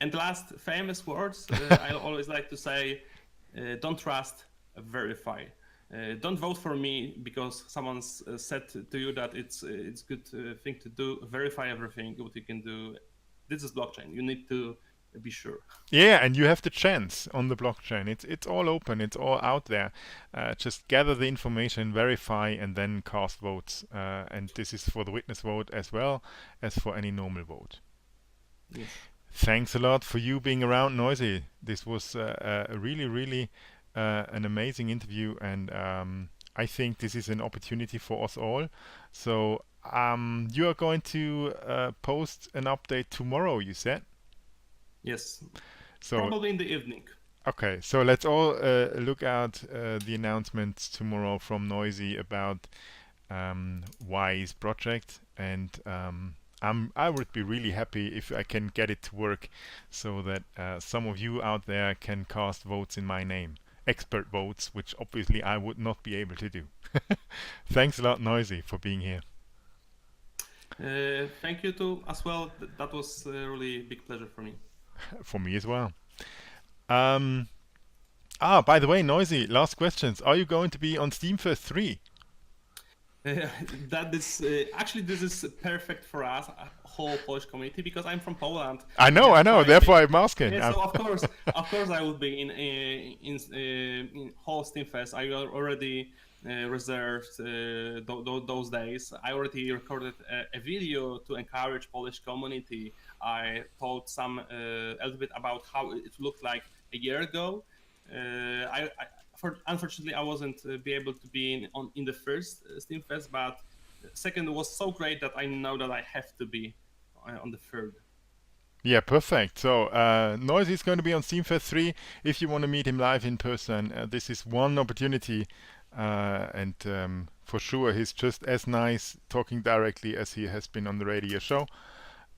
And last famous words, I always like to say, don't trust, verify. Don't vote for me because someone's said to you that it's good thing to do. Verify everything what you can do. This is blockchain. You need to be sure. Yeah, and you have the chance on the blockchain. It's all open. It's all out there. Just gather the information, verify, and then cast votes. And this is for the witness vote as well as for any normal vote. Yes. Thanks a lot for you being around, Noisy. This was a really, really an amazing interview, and I think this is an opportunity for us all. So you are going to post an update tomorrow, you said? Yes. So probably in the evening. Okay, so let's all look out the announcements tomorrow from Noisy about Wise project, and I would be really happy if I can get it to work, so that some of you out there can cast votes in my name, expert votes, which obviously I would not be able to do. Thanks a lot, Noisy, for being here. Thank you too as well. That was a really big pleasure for me. For me as well. By the way, Noisy, last questions. Are you going to be on Steamfest 3? That is actually, this is perfect for us, whole Polish community, because I'm from Poland. I know. Therefore, I'm asking. Yeah, so of course, I will be in whole Steamfest. I already reserved those days. I already recorded a video to encourage Polish community. I told some a little bit about how it looked like a year ago. Unfortunately, I wasn't be able to be in the first Steamfest, but second was so great that I know that I have to be on the third. Yeah, perfect. So Noisy is going to be on Steamfest 3. If you want to meet him live in person, this is one opportunity. And for sure, he's just as nice talking directly as he has been on the radio show.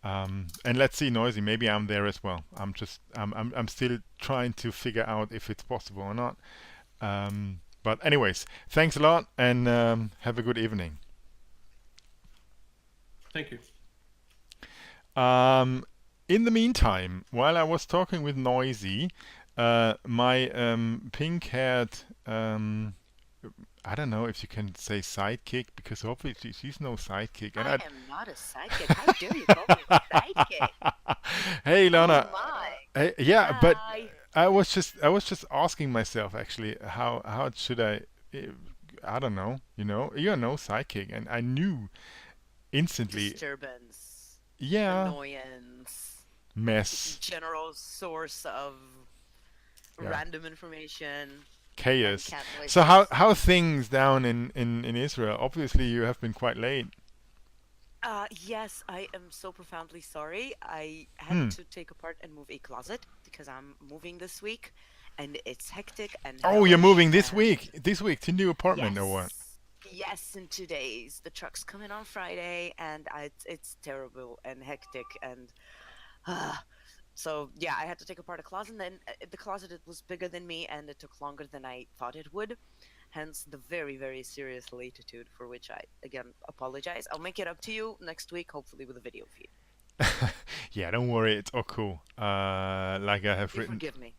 And let's see, Noisy. Maybe I'm there as well. I'm still trying to figure out if it's possible or not. But anyways, thanks a lot, and have a good evening. Thank you. In the meantime, while I was talking with Noisy, my pink-haired, I don't know if you can say sidekick, because obviously she's no sidekick. And I am not a sidekick. How dare you call me a sidekick? Hey, Lana. Oh my. Hey, yeah, but Hi. I was just asking myself, actually, how should I don't know, you're no sidekick, and I knew instantly. Disturbance. Yeah. Annoyance. Mess. General source of Yeah. random information. Chaos. Cat So voices. how things down in Israel? Obviously, you have been quite late. Yes, I am so profoundly sorry. I had to take apart and move a closet because I'm moving this week, and it's hectic and Oh, you're hellish moving this and- week to new apartment or what? Yes, in 2 days. The truck's coming on Friday, and it's terrible and hectic, and so yeah, I had to take apart a closet. And then the closet, it was bigger than me, and it took longer than I thought it would. Hence the very, very serious latitude, for which I again apologize. I'll make it up to you next week, hopefully with a video feed. Yeah, don't worry, it's all cool. Like I have You written. forgive me.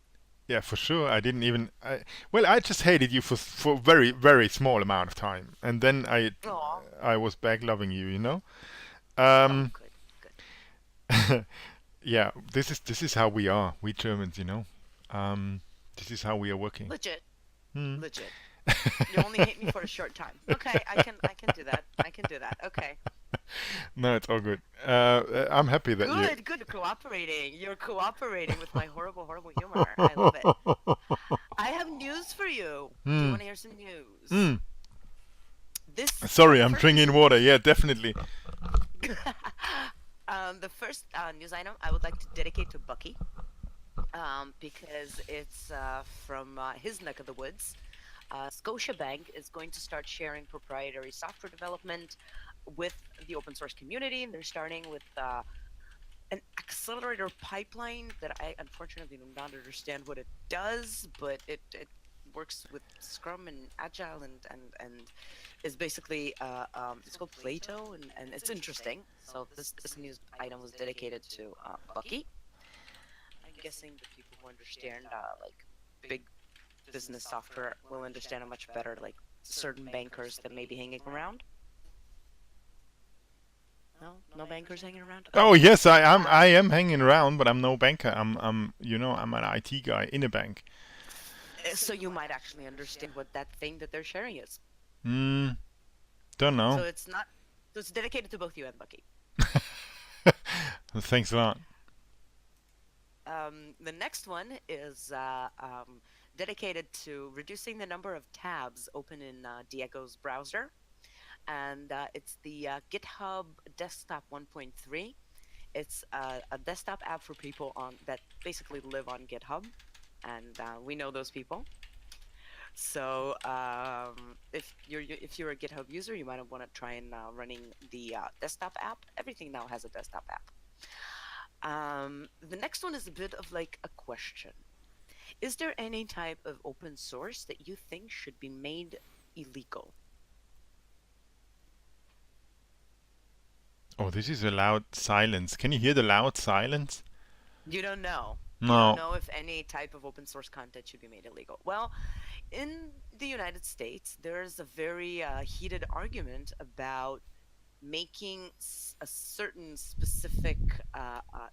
Yeah, for sure. I didn't even. I just hated you for very, very small amount of time, and then Aw. I was back loving you. Oh, good. Yeah, this is how we are, we Germans. This is how we are working. Legit. Hmm. Legit. You only hate me for a short time. Okay, I can do that. I can do that. Okay. No, it's all good. I'm happy that you. Good cooperating. You're cooperating with my horrible, horrible humor. I love it. I have news for you. Do you want to hear some news? Mm. This. Sorry, I'm first- drinking water. Yeah, definitely. The first news item I would like to dedicate to Bucky, because it's from his neck of the woods. Scotiabank is going to start sharing proprietary software development with the open source community. They're starting with an accelerator pipeline that I unfortunately do not understand what it does, but it works with Scrum and Agile and is basically it's called Plato, and it's interesting. So this news item was dedicated to Bucky. I'm guessing the people who understand like big business software will understand it much better, like certain bankers that may be hanging around. No bankers hanging around. Oh yes, I am hanging around, but I'm no banker. I'm an IT guy in a bank. So you might actually understand what that thing that they're sharing is. Don't So know. it's not. So it's dedicated to both you and Bucky. Thanks a lot. The next one is dedicated to reducing the number of tabs open in Diego's browser, and it's the GitHub Desktop 1.3. It's a desktop app for people that basically live on GitHub, and we know those people. So if you're a GitHub user, you might want to try and running the desktop app. Everything now has a desktop app. The next one is a bit of like a question. Is there any type of open source that you think should be made illegal? Oh, this is a loud silence. Can you hear the loud silence? You don't know. You don't No. know if any type of open source content should be made illegal. Well, in the United States, there's a very heated argument about making a certain specific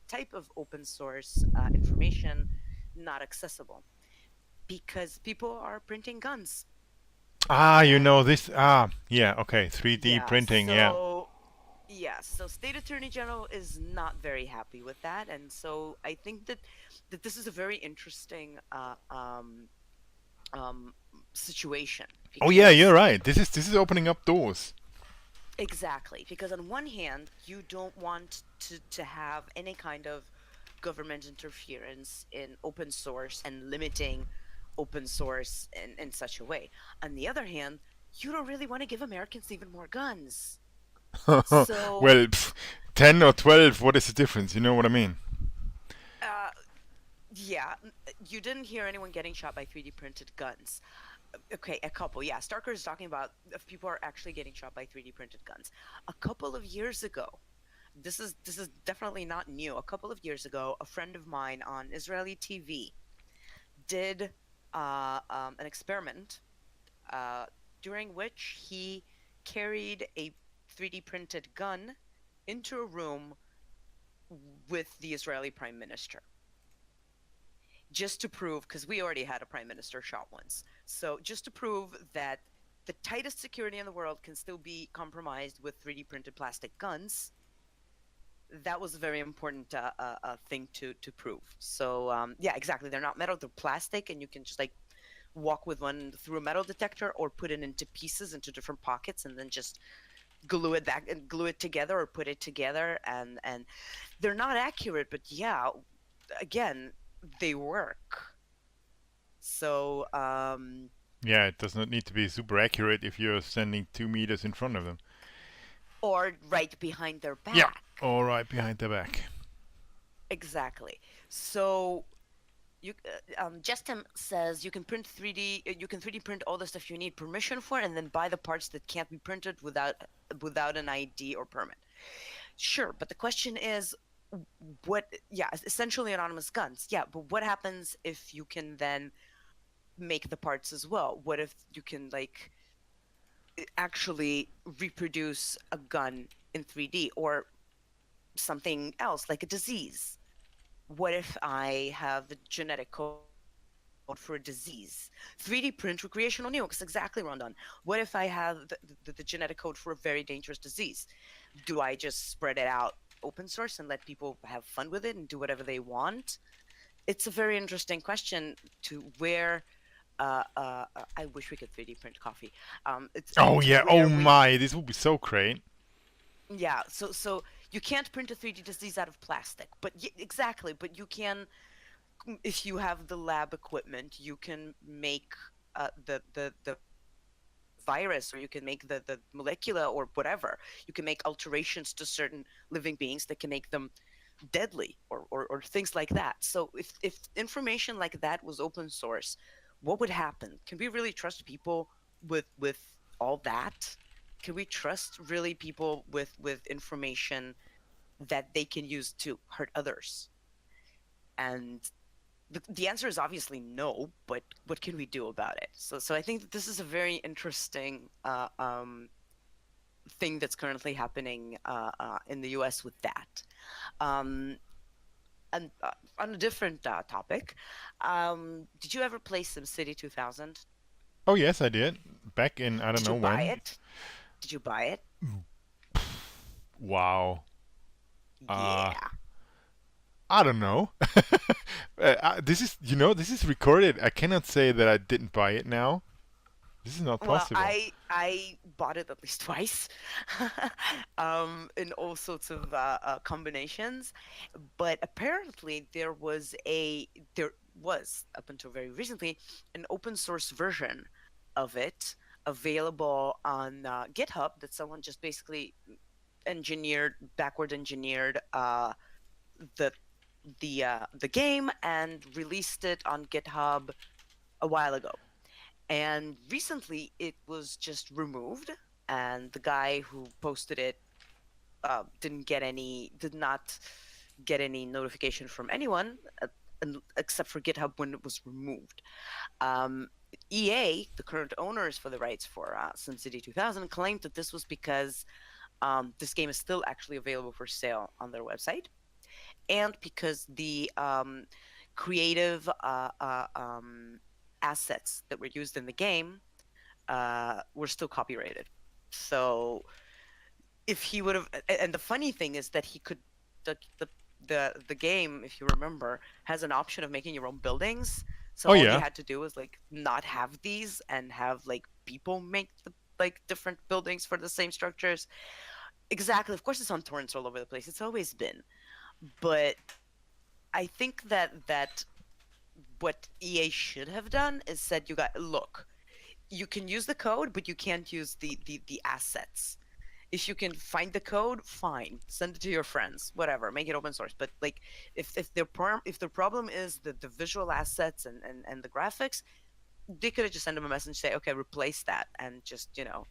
type of open source information not accessible because people are printing guns. Ah, you And know this. Ah, yeah. Okay, 3D yeah, printing. Yeah. so State Attorney General is not very happy with that, and so I think that this is a very interesting um, situation Oh yeah, you're because right. This is opening up doors. exactly, because on one hand, you don't want to have any kind of government interference in open source and limiting open source in such a way. On the other hand, you don't really want to give Americans even more guns. So, Well, 10 or 12, what is the difference? You know what I mean? uh, yeah, you didn't hear anyone getting shot by 3D printed guns. Okay, a couple. Yeah, Starker is talking about if people are actually getting shot by 3D printed guns. A couple of years ago, this is definitely not new. A couple of years ago, a friend of mine on Israeli TV did an experiment during which he carried a 3D printed gun into a room with the Israeli prime minister. Just to prove, because we already had a prime minister shot once. So just to prove that the tightest security in the world can still be compromised with 3D printed plastic guns, that was a very important thing to prove. So yeah, exactly. They're not metal; they're plastic, and you can just like walk with one through a metal detector or put it into pieces into different pockets, and then just glue it back and glue it together or put it together. And they're not accurate, but yeah, again, they work. So Yeah, it does not need to be super accurate if you're standing 2 meters in front of them. or right behind their Yeah. back. All right, behind the back. Exactly. So Justin says you can print 3D. You can 3D print all the stuff you need permission for, and then buy the parts that can't be printed without an ID or permit. Sure, but the question is, what? Yeah, essentially anonymous guns. Yeah, but what happens if you can then make the parts as well? What if you can like actually reproduce a gun in 3D or something else like a disease? What if I have the genetic code for a disease? 3D print recreational nukes, exactly, Rondon. What if I have the genetic code for a very dangerous disease? Do I just spread it out open source and let people have fun with it and do whatever they want? It's a very interesting question to where I wish we could 3D print coffee. It's Oh to yeah. where Oh we my, this would be so great. yeah. So you can't print a 3D disease out of plastic, but exactly. But you can, if you have the lab equipment, you can make the virus, or you can make the molecular or whatever. You can make alterations to certain living beings that can make them deadly or things like that. So if information like that was open source, what would happen? Can we really trust people with all that? Can we trust really people with information that they can use to hurt others? And the answer is obviously no, but what can we do about it? So I think that this is a very interesting thing that's currently happening in the US with that. Um, and on a different topic, did you ever play SimCity 2000? Oh yes, I did. Back in I don't Did you know buy when. it? Did you buy it? Wow. Uh, Yeah. I don't know. This is, this is recorded. I cannot say that I didn't buy it now. This is not Well, possible. I bought it at least twice, in all sorts of combinations. But apparently there was a there was up until very recently an open source version of it available on GitHub that someone just basically backward engineered the the game and released it on GitHub a while ago. And recently it was just removed, and the guy who posted it did not get any notification from anyone except for GitHub when it was removed. EA, the current owners for the rights for SimCity 2000, claimed that this was because this game is still actually available for sale on their website, and because the creative assets that were used in the game were still copyrighted. So if he would have, and the funny thing is that he could, the game, if you remember, has an option of making your own buildings. So all he had to do was like not have these and have like people make the like different buildings for the same structures. Exactly. Of course, it's on torrents all over the place. It's always been. But I think that what EA should have done is said, you got, look, you can use the code, but you can't use the assets. If you can find the code, fine, send it to your friends, whatever, make it open source. But like, if the problem is the visual assets and the graphics, they could have just sent them a message and say, okay, replace that, and just, you know,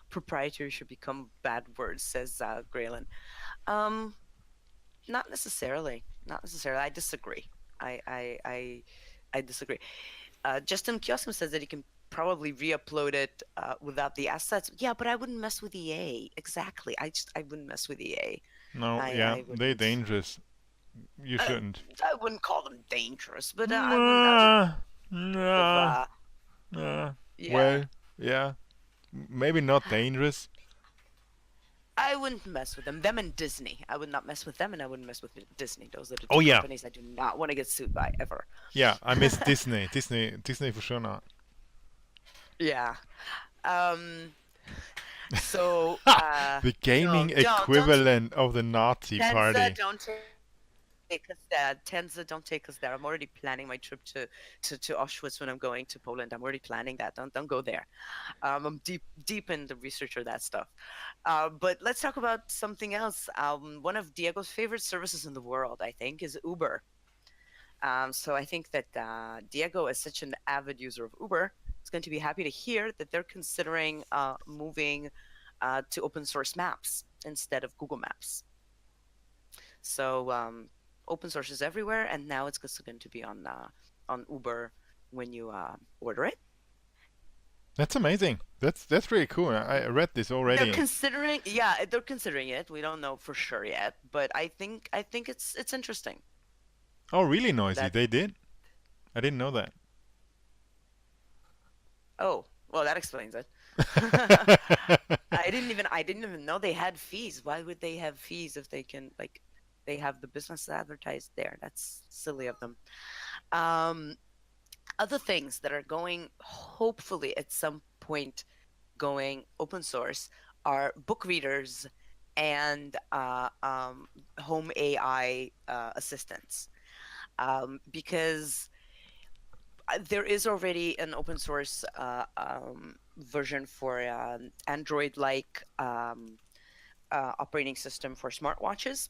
proprietary should become bad words, says Graylin. Not necessarily. I disagree. I disagree. Justin Kioskam says that he can probably re-upload it without the assets. Yeah, but I wouldn't mess with EA. Exactly. I wouldn't mess with EA. No, they're dangerous. You shouldn't. I wouldn't call them dangerous, but I wouldn't. Well, yeah, maybe not dangerous. I wouldn't mess with them. Them and Disney. I would not mess with them, and I wouldn't mess with Disney. Those are the two companies I do not want to get sued by ever. Yeah, I miss Disney. Disney for sure not. Yeah. So the gaming equivalent of the Nazi party. Don't take us there. Tenza, don't take us there. I'm already planning my trip to Auschwitz when I'm going to Poland. I'm already planning that. Don't go there. I'm deep in the research of that stuff. But let's talk about something else. One of Diego's favorite services in the world, I think, is Uber. So I think that Diego, as such an avid user of Uber, is going to be happy to hear that they're considering moving to open source maps instead of Google Maps. So open source is everywhere, and now it's also going to be on Uber when you order it. That's amazing. That's really cool. I read this already. They're considering it. We don't know for sure yet, but I think it's interesting. Oh, really, Noisy? They did? I didn't know that. Oh, well, that explains it. I didn't even know they had fees. Why would they have fees if they can, like, they have the business advertised there? That's silly of them. Other things that are going, hopefully at some point, going open source are book readers and home AI assistants. Because there is already an open source version for Android-like operating system for smartwatches.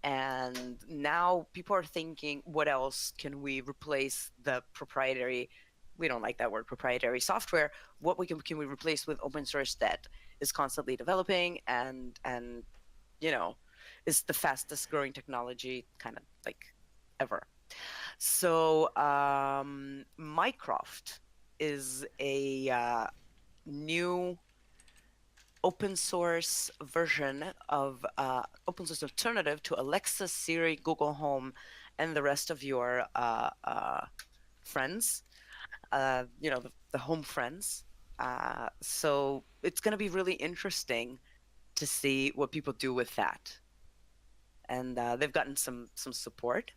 And now people are thinking, what else can we replace the proprietary, we don't like that word, proprietary software, what can we replace with open source that is constantly developing and you know, is the fastest growing technology kind of like ever. So Mycroft is a new open source version of open source alternative to Alexa, Siri, Google Home, and the rest of your friends, you know, the home friends. So it's going to be really interesting to see what people do with that. And they've gotten some support.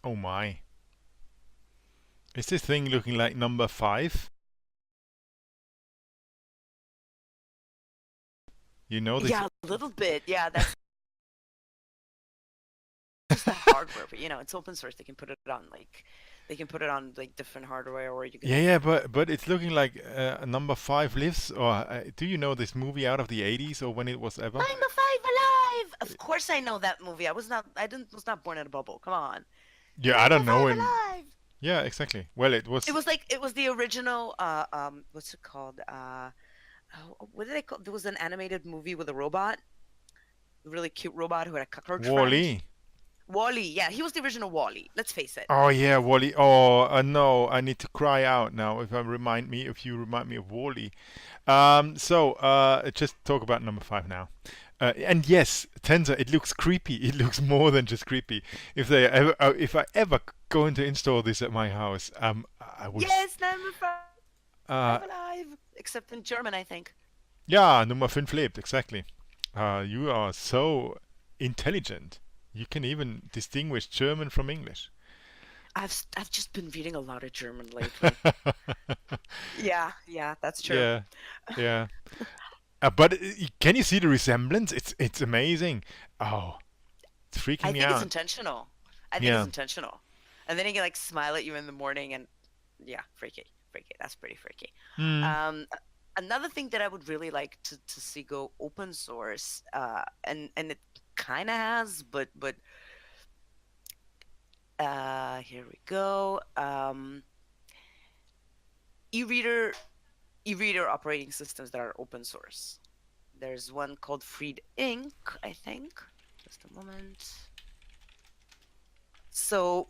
Oh my. Is this thing looking like number 5? You know this? Yeah, a little bit. Yeah, that's the hardware, but it's open source. They can put it on like different hardware, or you Yeah, can. yeah, but it's looking like number five lives. Or do you know this movie out of the 80s or when it was ever? I'm a five alive. Of course, I know that movie. Was not born in a bubble. Come on. Yeah, I I'm don't a know. five And alive. yeah, exactly. Well, it was. It was the original. What's it called? What did they call? There was an animated movie with a robot, a really cute robot who had a cockroach friend. Wall-E. Wally. Yeah, he was the original Wally. Let's face it. Oh yeah, Wall-E. Oh no, I need to cry out now if you remind me of Wall-E. Just talk about number five now. And yes, Tensor, it looks creepy. It looks more than just creepy. If I ever going to install this at my house, I would. Yes, number Uh, five alive. Except in German, I think. ja, Nummer 5 lebt, exactly. You are so intelligent. You can even distinguish German from English. I've just been reading a lot of German lately. Yeah, that's true. Yeah, yeah. But can you see the resemblance? It's amazing. Oh, it's freaking I me think it's out. intentional. I think it's Yeah. intentional. And then he can like smile at you in the morning, and yeah, freaky, freaky. That's pretty freaky. Hmm. Another thing that I would really like to see go open source, and it kind of has, but here we go. E-reader operating systems that are open source. There's one called Freed Inc., I think. Just a moment. So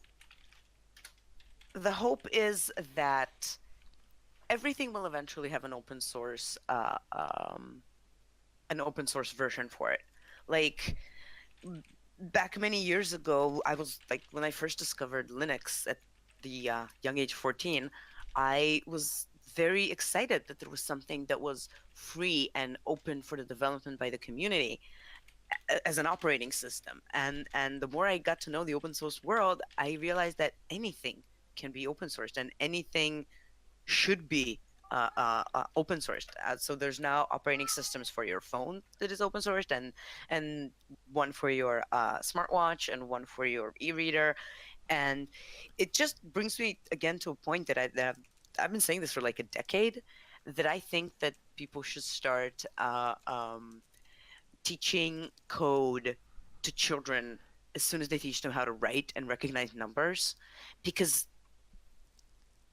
the hope is that everything will eventually have an open source version for it. Like back many years ago, I was like, when I first discovered Linux at the young age of 14, I was very excited that there was something that was free and open for the development by the community as an operating system. And the more I got to know the open source world, I realized that anything can be open sourced and anything should be open sourced. So there's now operating systems for your phone that is open sourced, and one for your smartwatch, and one for your e-reader. And it just brings me again to a point that I've been saying this for like a decade, that I think that people should start teaching code to children as soon as they teach them how to write and recognize numbers, because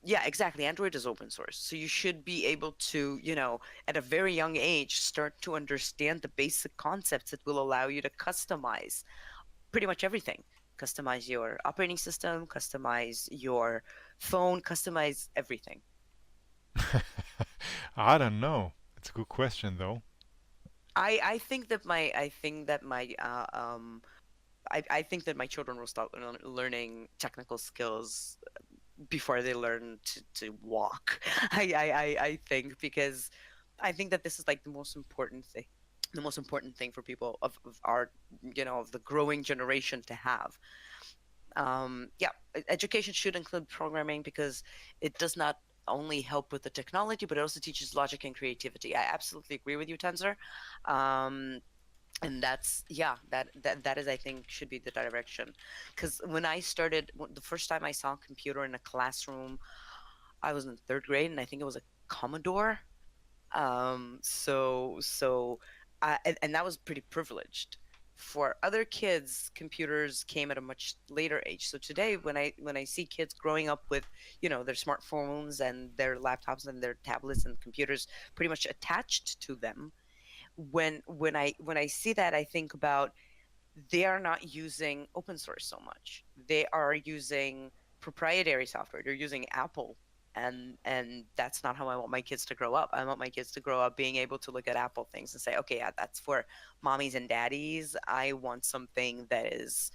yeah, exactly. Android is open source. So you should be able to, at a very young age, start to understand the basic concepts that will allow you to customize pretty much everything. Customize your operating system, customize your phone, customize everything. I don't know. It's a good question though. I think that my I think that my children will start learning technical skills before they learn to walk. I think, because I think that this is like the most important thing for people of our of the growing generation to have. Education should include programming, because it does not only help with the technology, but it also teaches logic and creativity. I absolutely agree with you, Tensor. And that's that is, I think, should be the direction. Because when I started, the first time I saw a computer in a classroom, I was in third grade, and I think it was a Commodore. And that was pretty privileged. For other kids, computers came at a much later age. So today, when I see kids growing up with their smartphones and their laptops and their tablets and computers pretty much attached to them, when I see that, I think about, they are not using open source so much. They are using proprietary software. They're using Apple, and that's not how I want my kids to grow up. I want my kids to grow up being able to look at Apple things and say, okay, yeah, that's for mommies and daddies. I want something that is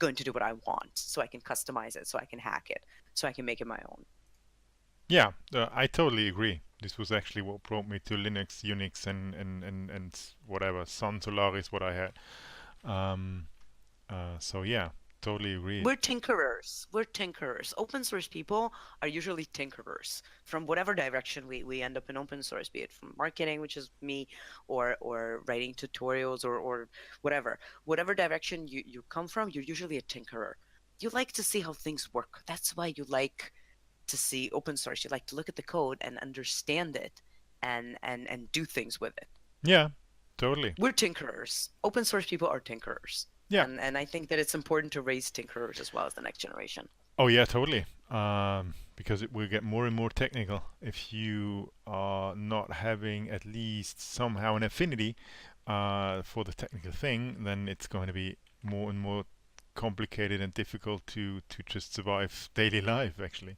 going to do what I want, so I can customize it, so I can hack it, so I can make it my own. Yeah, I totally agree. This was actually what brought me to Linux, Unix, and whatever, Sun Solaris, what I had. So yeah, totally agree. We're tinkerers. We're tinkerers. Open source people are usually tinkerers. From whatever direction we end up in open source, be it from marketing, which is me, or writing tutorials or whatever. Whatever direction you come from, you're usually a tinkerer. You like to see how things work. That's why you like to see open source. You like to look at the code and understand it and do things with it. Yeah, totally. We're tinkerers. Open source people are tinkerers. Yeah. And I think that it's important to raise tinkerers as well as the next generation. Oh yeah, totally. Because it will get more and more technical if you are not having at least somehow an affinity for the technical thing, then it's going to be more and more complicated and difficult to just survive daily life, actually.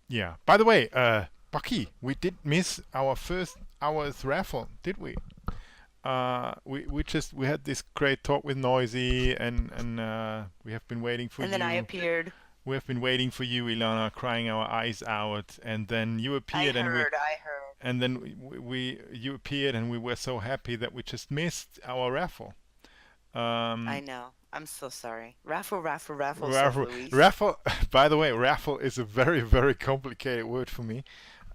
Yeah. By the way, Bucky, we did miss our first hour's raffle, did we? We had this great talk with Noisy, and we have been waiting for you. And then I appeared. We have been waiting for you, Ilana, crying our eyes out, and then you appeared, I heard. and then you appeared, and we were so happy that we just missed our raffle. I know. I'm so sorry. Raffle, Raffle. Luis. Raffle. By the way, raffle is a very, very complicated word for me.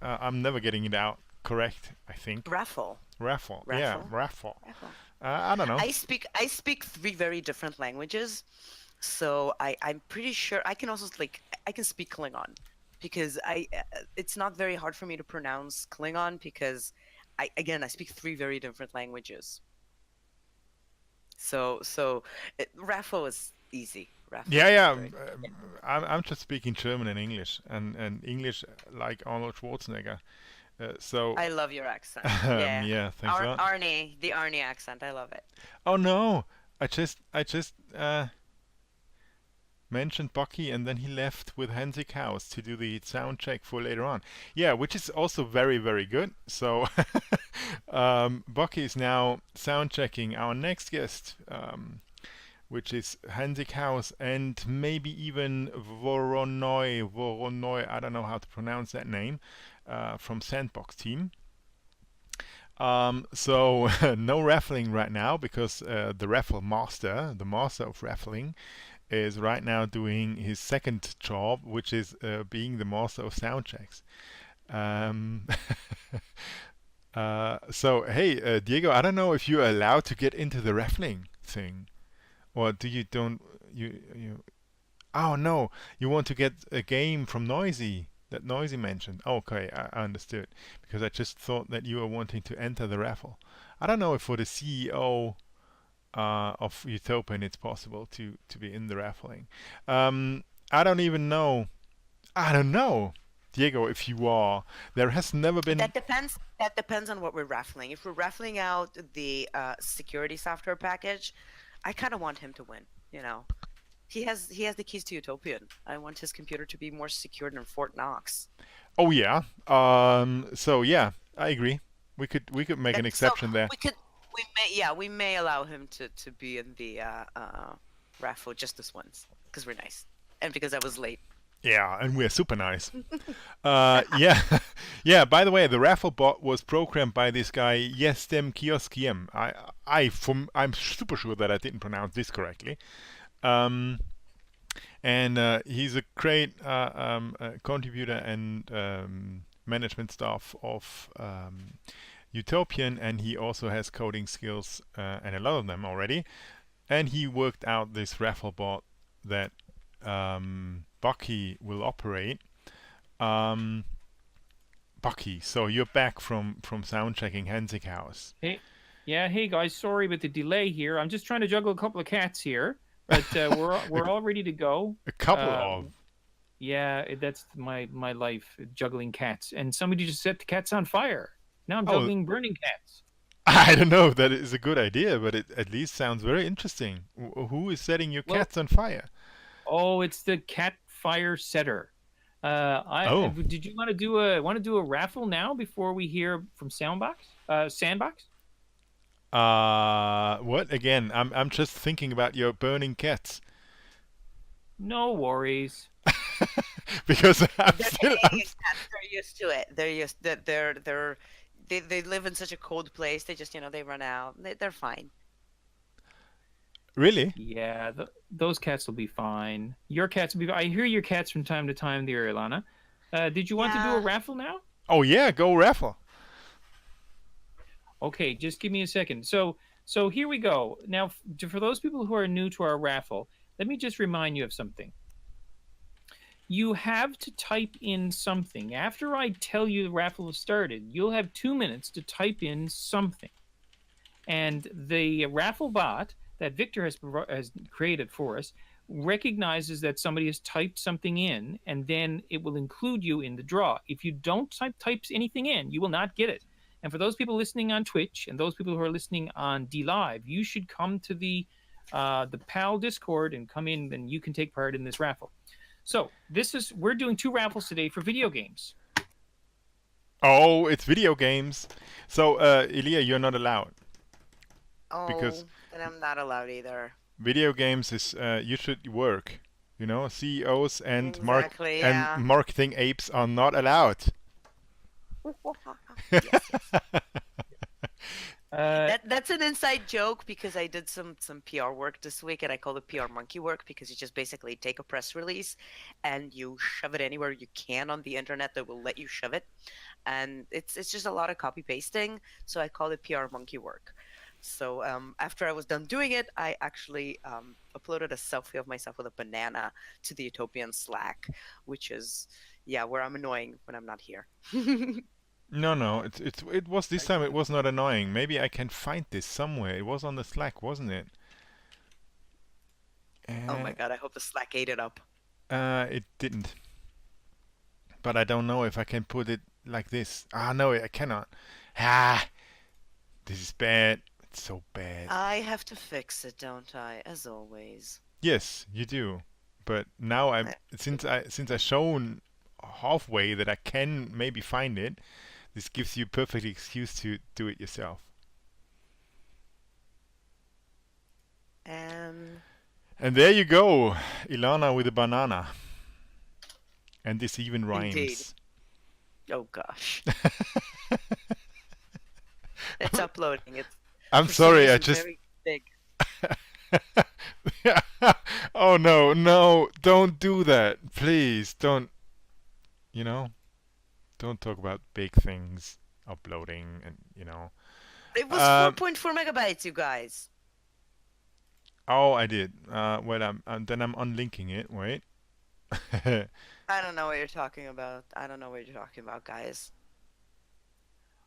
I'm never getting it out correct, I think. Raffle. Raffle. Yeah, raffle. Raffle. I don't know. I speak 3 very different languages, so I'm pretty sure I can also I can speak Klingon, because it's not very hard for me to pronounce Klingon because I speak 3 very different languages. So raffle is easy. Raffle Yeah. is very- I'm just speaking German and English like Arnold Schwarzenegger. So I love your accent. Yeah. yeah, thanks a lot. Arnie, the Arnie accent. I love it. Oh no, I just mentioned Bucky, and then he left with Hensik House to do the sound check for later on. Yeah, which is also very, very good. So Bucky is now sound checking our next guest, which is Hensik House and maybe even Voronoi, I don't know how to pronounce that name, from Sandbox team. So no raffling right now, because the raffle master, the master of raffling, is right now doing his second job, which is being the master of sound checks. So hey, Diego, I don't know if you're allowed to get into the raffling thing, or do you don't you? Oh no, you want to get a game from Noisy that Noisy mentioned. Okay, I understood, because I just thought that you were wanting to enter the raffle. I don't know if for the CEO of Utopian it's possible to be in the raffling. I don't even know. I don't know, Diego, if you are. There has never been. That depends on what we're raffling. If we're raffling out the security software package, I kind of want him to win. You know, he has the keys to Utopian. I want his computer to be more secure than Fort Knox. Oh yeah. So yeah, I agree. We could make an exception there. We may allow him to be in the raffle just this once, because we're nice and because I was late. Yeah, and we're super nice. Yeah, yeah. By the way, the raffle bot was programmed by this guy Yestem Kioskiem. I'm super sure that I didn't pronounce this correctly. And he's a great contributor and management staff of Utopian, and he also has coding skills, and a lot of them already. And he worked out this raffle bot that Bucky will operate. Bucky, so you're back from sound checking Hensik House. Hey, yeah, hey guys, sorry about the delay here. I'm just trying to juggle a couple of cats here, but we're all ready to go. A couple of. Yeah, that's my life, juggling cats. And somebody just set the cats on fire. Now I'm juggling burning cats. I don't know if that is a good idea, but it at least sounds very interesting. Who is setting your cats on fire? Oh, it's the cat fire setter. Did you want to do a raffle now before we hear from Sandbox? What again? I'm just thinking about your burning cats. No worries. Because They're used to it. They live in such a cold place. They just they run out. They're fine. Really? Yeah, those cats will be fine. Your cats will be. I hear your cats from time to time, dear Ilana. Did you want to do a Yeah. raffle now? Oh yeah, go raffle. Okay, just give me a second. So here we go. Now, for those people who are new to our raffle, let me just remind you of something. You have to type in something. After I tell you the raffle has started, you'll have 2 minutes to type in something. And the raffle bot that Victor has created for us recognizes that somebody has typed something in, and then it will include you in the draw. If you don't type anything in, you will not get it. And for those people listening on Twitch and those people who are listening on D Live, you should come to the PAL Discord and come in, and you can take part in this raffle. So we're doing 2 raffles today for video games. Oh, it's video games. So, Ilya, you're not allowed. Oh, Because and I'm not allowed either. video games is you should work. You know, CEOs and Exactly, yeah. marketing apes are not allowed. Yes. Uh, That's an inside joke because I did some PR work this week, and I call it PR monkey work because you just basically take a press release and you shove it anywhere you can on the internet that will let you shove it, and it's just a lot of copy pasting. So I call it PR monkey work. So after I was done doing it, I actually uploaded a selfie of myself with a banana to the Utopian Slack, which is where I'm annoying when I'm not here. No, it was this time. It was not annoying. Maybe I can find this somewhere. It was on the Slack, wasn't it? Oh my god! I hope the Slack ate it up. It didn't. But I don't know if I can put it like this. Ah, no, I cannot. Ah, this is bad. It's so bad. I have to fix it, don't I? As always. Yes, you do. But now since I shown halfway that I can maybe find it, this gives you a perfect excuse to do it yourself. And there you go, Ilana with a banana. And this even rhymes. Indeed. Oh gosh. It's uploading. I'm sorry, I just. Very big. Oh no, don't do that. Please, don't. You know, don't talk about big things uploading and, It was 4.4 megabytes, you guys. Oh, I did. Well, then I'm unlinking it. Wait. I don't know what you're talking about. Guys.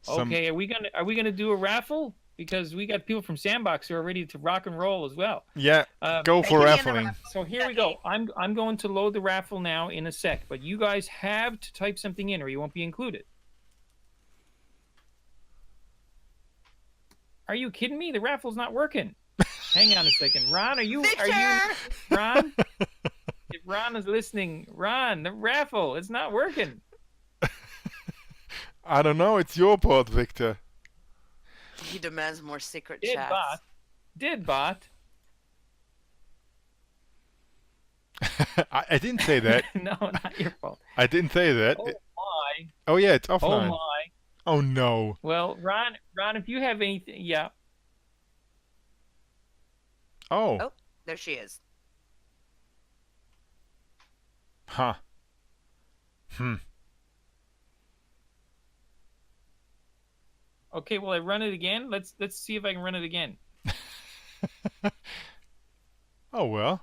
Okay, are we gonna do a raffle? Because we got people from Sandbox who are ready to rock and roll as well. Yeah, go for raffling. So here we go. I'm going to load the raffle now in a sec, but you guys have to type something in or you won't be included. Are you kidding me? The raffle's not working. Hang on a second. Ron, are you Ron? If Ron is listening, Ron, the raffle, it's not working. I don't know. It's your part, Victor. He demands more secret chats. Did bot. I didn't say that. No, not your fault. I didn't say that. Oh my. Oh yeah, it's offline. Oh my. Oh no. Well, Ron, if you have anything, yeah. Oh. There she is. Huh. Okay, well, I run it again. Let's see if I can run it again. Oh well.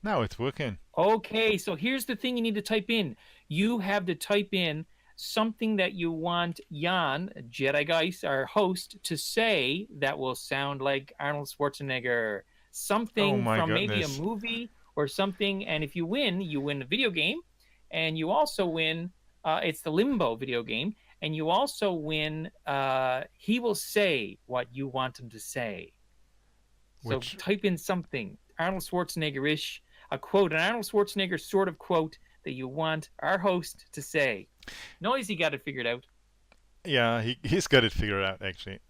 Now it's working. Okay, so here's the thing you need to type in. You have to type in something that you want Jan, Jedi Geist, our host, to say that will sound like Arnold Schwarzenegger. Something from maybe a movie or something. And if you win a video game. And you also win, it's the Limbo video game. And you also win, he will say what you want him to say. So type in something, Arnold Schwarzenegger-ish, a quote, an Arnold Schwarzenegger sort of quote that you want our host to say. Noisy got it figured out. Yeah, he's got it figured out, actually.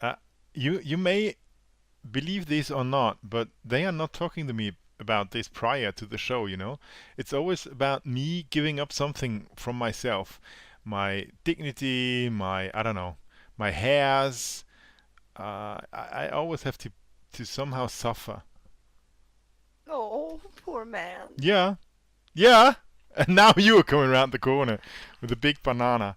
You may believe this or not, but they are not talking to me about this prior to the show, It's always about me giving up something from myself. My dignity, my hairs. I always have to to somehow suffer. Oh, poor man. Yeah, yeah. And now you are coming around the corner with a big banana.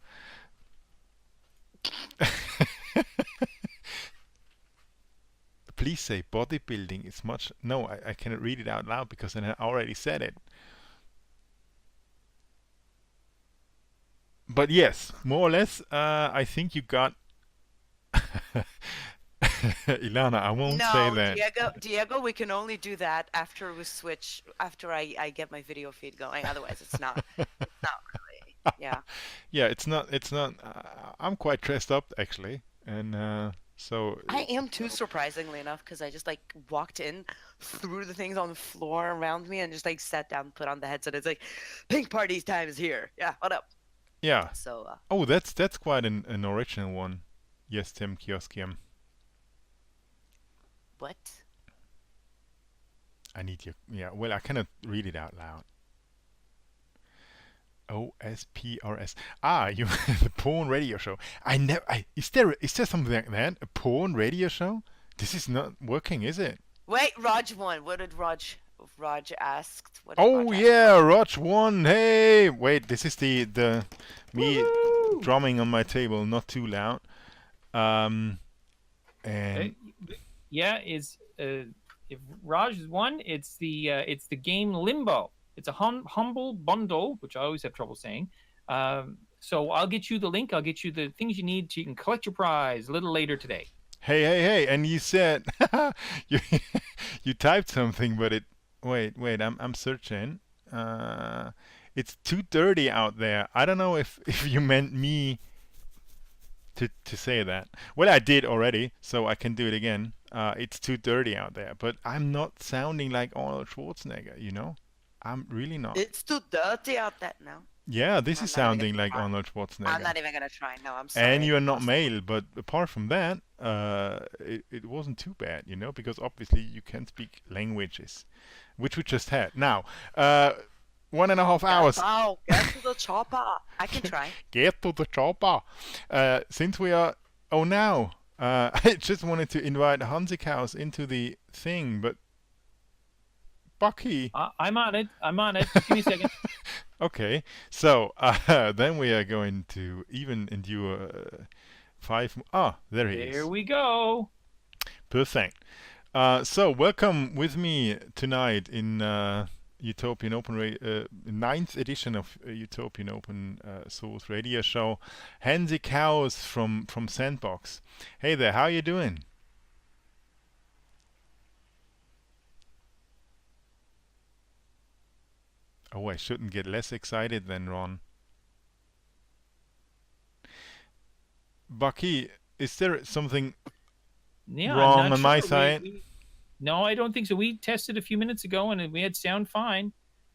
Please say bodybuilding is much. No, I cannot read it out loud because I already said it. But yes, more or less, I think you got. Ilana, I won't say No, that. Diego, we can only do that after we switch, after I get my video feed going. Otherwise, it's not really. Yeah. Yeah, it's not. It's not. I'm quite dressed up actually, and so. I am too, surprisingly enough, because I just like walked in, threw the things on the floor around me, and just like sat down, put on the headset. It's like, pink party's time is here. Yeah, what up? Yeah. So. Oh, that's quite an original one. Yes, Tim Kioskiam. What? I need your. Yeah. Well, I cannot read it out loud. OSPRS. Ah, you the porn radio show. I never. Is there something like that? A porn radio show? This is not working, is it? Wait, Raj won. What did Raj asked? What did Oh Raj ask? yeah, Raj won. Hey, wait. This is the me Woohoo! drumming on my table, not too loud. And Yeah, is if Raj has won, it's the game Limbo. It's a humble bundle, which I always have trouble saying. So I'll get you the link. I'll get you the things you need so you can collect your prize a little later today. hey, and you said you you typed something, but it. Wait, I'm searching. It's too dirty out there. I don't know if you meant me to say that. Well, I did already, so I can do it again. It's too dirty out there, but I'm not sounding like Arnold Schwarzenegger, you know? I'm really not. It's too dirty out there now. Yeah, this I'm is not even sounding gonna like try. Arnold I'm Schwarzenegger. not even gonna try. No, I'm sorry. And you are not Lost male, but apart from that, it wasn't too bad, you know, because obviously you can speak languages, which we just had. Now, 1.5 hours. Oh, get to the chopper. I can try. Get to the chopper. Since we are. Oh, now. I just wanted to invite Hansikhaus into the thing, but. Bucky. I'm on it. Give me a second. Okay, so then we are going to even endure 5. There he is. There we go. Perfect. So welcome with me tonight in Utopian Open 9th edition of Utopian Open Source Radio Show. Hansikhaus from Sandbox. Hey there, how you doing? Oh, I shouldn't get less excited than Ron. Bucky, is there something Yeah, wrong I'm not on my sure. side? No, I don't think so. We tested a few minutes ago and we had sound fine.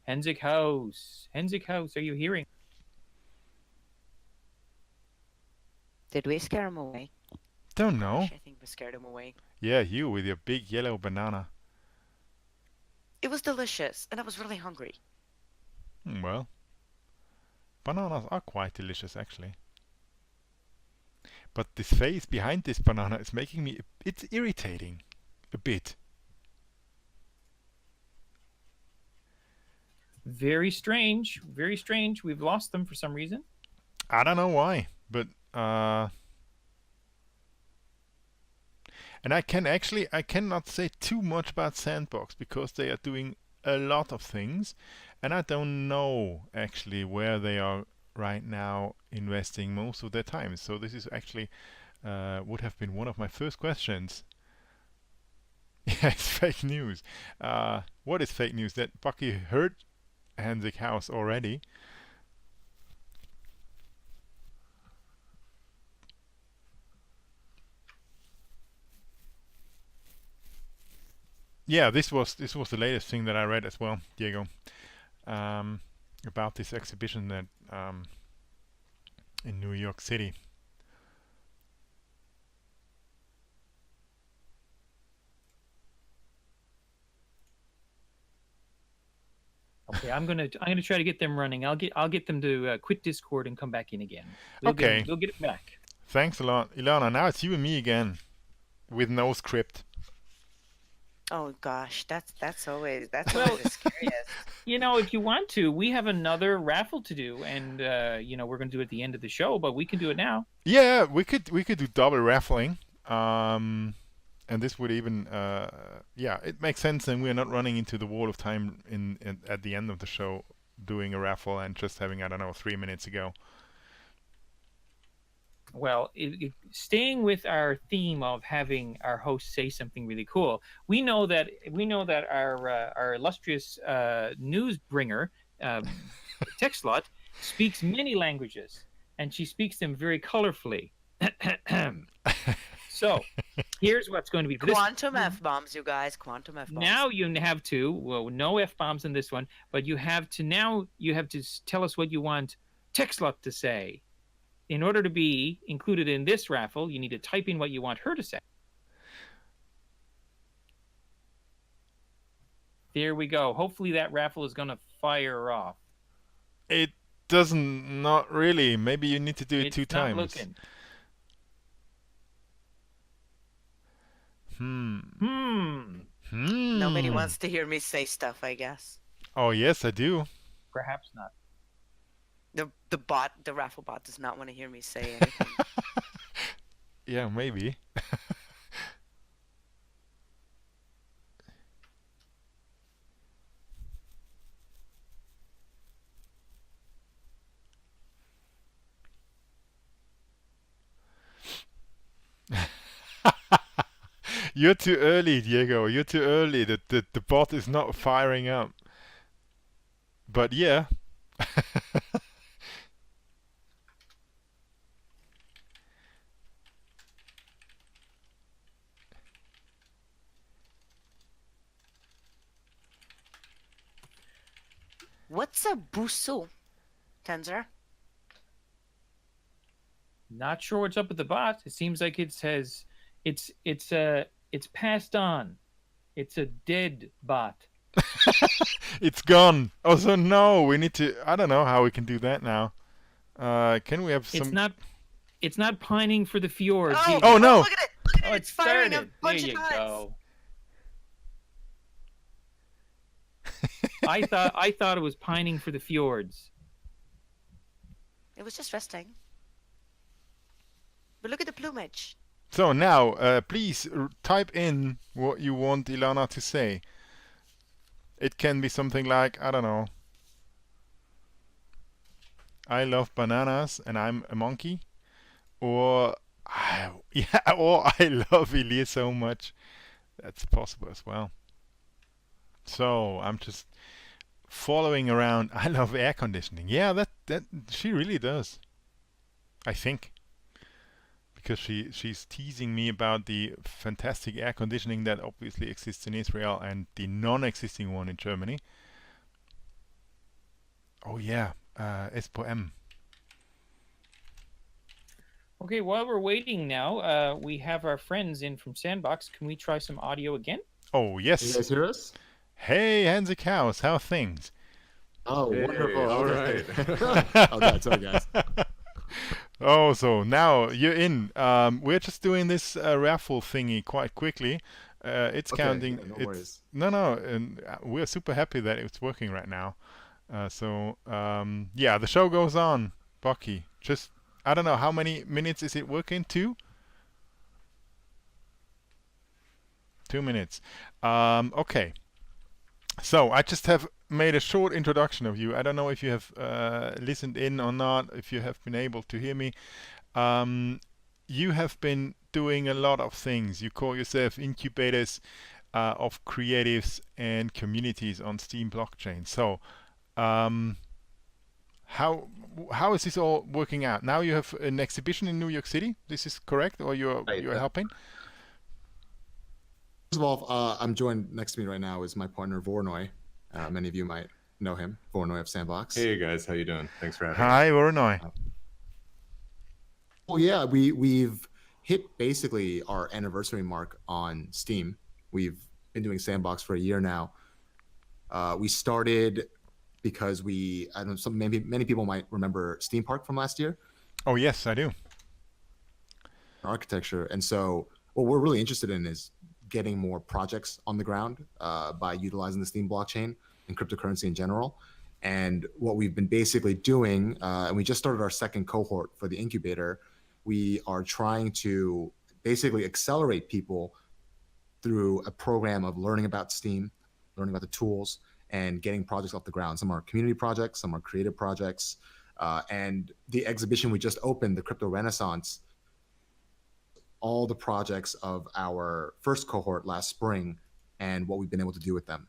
Hansikhaus, are you hearing? Did we scare him away? Don't know. I think we scared him away. Yeah, you with your big yellow banana. It was delicious, and I was really hungry. Well, bananas are quite delicious actually. But this face behind this banana is making me. It's irritating. A bit. Very strange. Very strange. We've lost them for some reason. I don't know why, but and I cannot say too much about Sandbox because they are doing a lot of things, and I don't know actually where they are right now investing most of their time. So this is actually would have been one of my first questions. Yeah, it's fake news. What is fake news? That Bucky heard Hansikhaus already. Yeah, this was the latest thing that I read as well, Diego, about this exhibition that in New York City. Okay, I'm gonna try to get them running. I'll get them to quit Discord and come back in again. We'll get it back. Thanks a lot, Ilana. Now it's you and me again, with no script. Oh gosh, that's always Well, the scariest. if you want to, we have another raffle to do, and we're going to do it at the end of the show, but we can do it now. Yeah, we could do double raffling. And this would even yeah, it makes sense, and we're not running into the wall of time in at the end of the show doing a raffle and just having, I don't know, 3 minutes ago. Well, staying with our theme of having our host say something really cool, we know that our illustrious news bringer, Texlot, speaks many languages, and she speaks them very colorfully. So, here's what's going to be for this. Quantum F-bombs, you guys. Quantum F-bombs. Now you have to, well, no F-bombs in this one, but you have to tell us what you want Texlot to say. In order to be included in this raffle, you need to type in what you want her to say. There we go. Hopefully that raffle is going to fire off. It doesn't, not really. Maybe you need to do it It's two not times. looking. Nobody wants to hear me say stuff, I guess. Oh yes, I do. Perhaps not. The raffle bot does not want to hear me say anything. Yeah, maybe. You're too early, Diego. You're too early. The bot is not firing up. But yeah. What's a busu, Tenzor? Not sure what's up with the bot. It seems like it says it's passed on. It's a dead bot. It's gone. Oh, so no, we need to. I don't know how we can do that now. Can we have some? It's not pining for the fjords. Oh, no. Look at it! Look at it! Oh, It's firing a started. bunch There of you times. go. I thought it was pining for the fjords. It was just resting. But look at the plumage. So now, please type in what you want Ilana to say. It can be something like, I don't know, I love bananas and I'm a monkey, or or I love Ilir so much. That's possible as well. So I'm just following around. I love air conditioning. Yeah, that she really does. I think. Because she's teasing me about the fantastic air conditioning that obviously exists in Israel and the non-existing one in Germany. Oh yeah, S4M. Okay, while we're waiting now, we have our friends in from Sandbox. Can we try some audio again? Oh yes. You guys hear us? Hey, Hansi Cows, how are things? Oh, Hey, wonderful. all Okay. right. Okay, sorry guys. Oh, so now you're in. We're just doing this raffle thingy quite quickly. It's Okay, counting. yeah, no it's, worries. no, and we're super happy that it's working right now. Yeah, the show goes on. Bucky, just I don't know how many minutes is it working? 2 minutes. Okay. So I just have made a short introduction of you. I don't know if you have listened in or not, if you have been able to hear me. You have been doing a lot of things. You call yourself incubators of creatives and communities on Steam blockchain. So how is this all working out? Now you have an exhibition in New York City. This is correct, or you're helping? First of all, I'm joined next to me right now is my partner Vornoy. Many of you might know him, Vornoy of Sandbox. Hey guys, how you doing? Thanks for having me. Hi, Voronoi. Well, yeah, we've hit basically our anniversary mark on Steam. We've been doing Sandbox for a year now. We started because I don't know, many people might remember Steam Park from last year. Oh yes, I do. Architecture, and so what we're really interested in is getting more projects on the ground by utilizing the Steem blockchain and cryptocurrency in general. And what we've been basically doing, and we just started our second cohort for the incubator, we are trying to basically accelerate people through a program of learning about Steem, learning about the tools, and getting projects off the ground. Some are community projects, some are creative projects. And the exhibition we just opened, the Crypto Renaissance, all the projects of our first cohort last spring and what we've been able to do with them.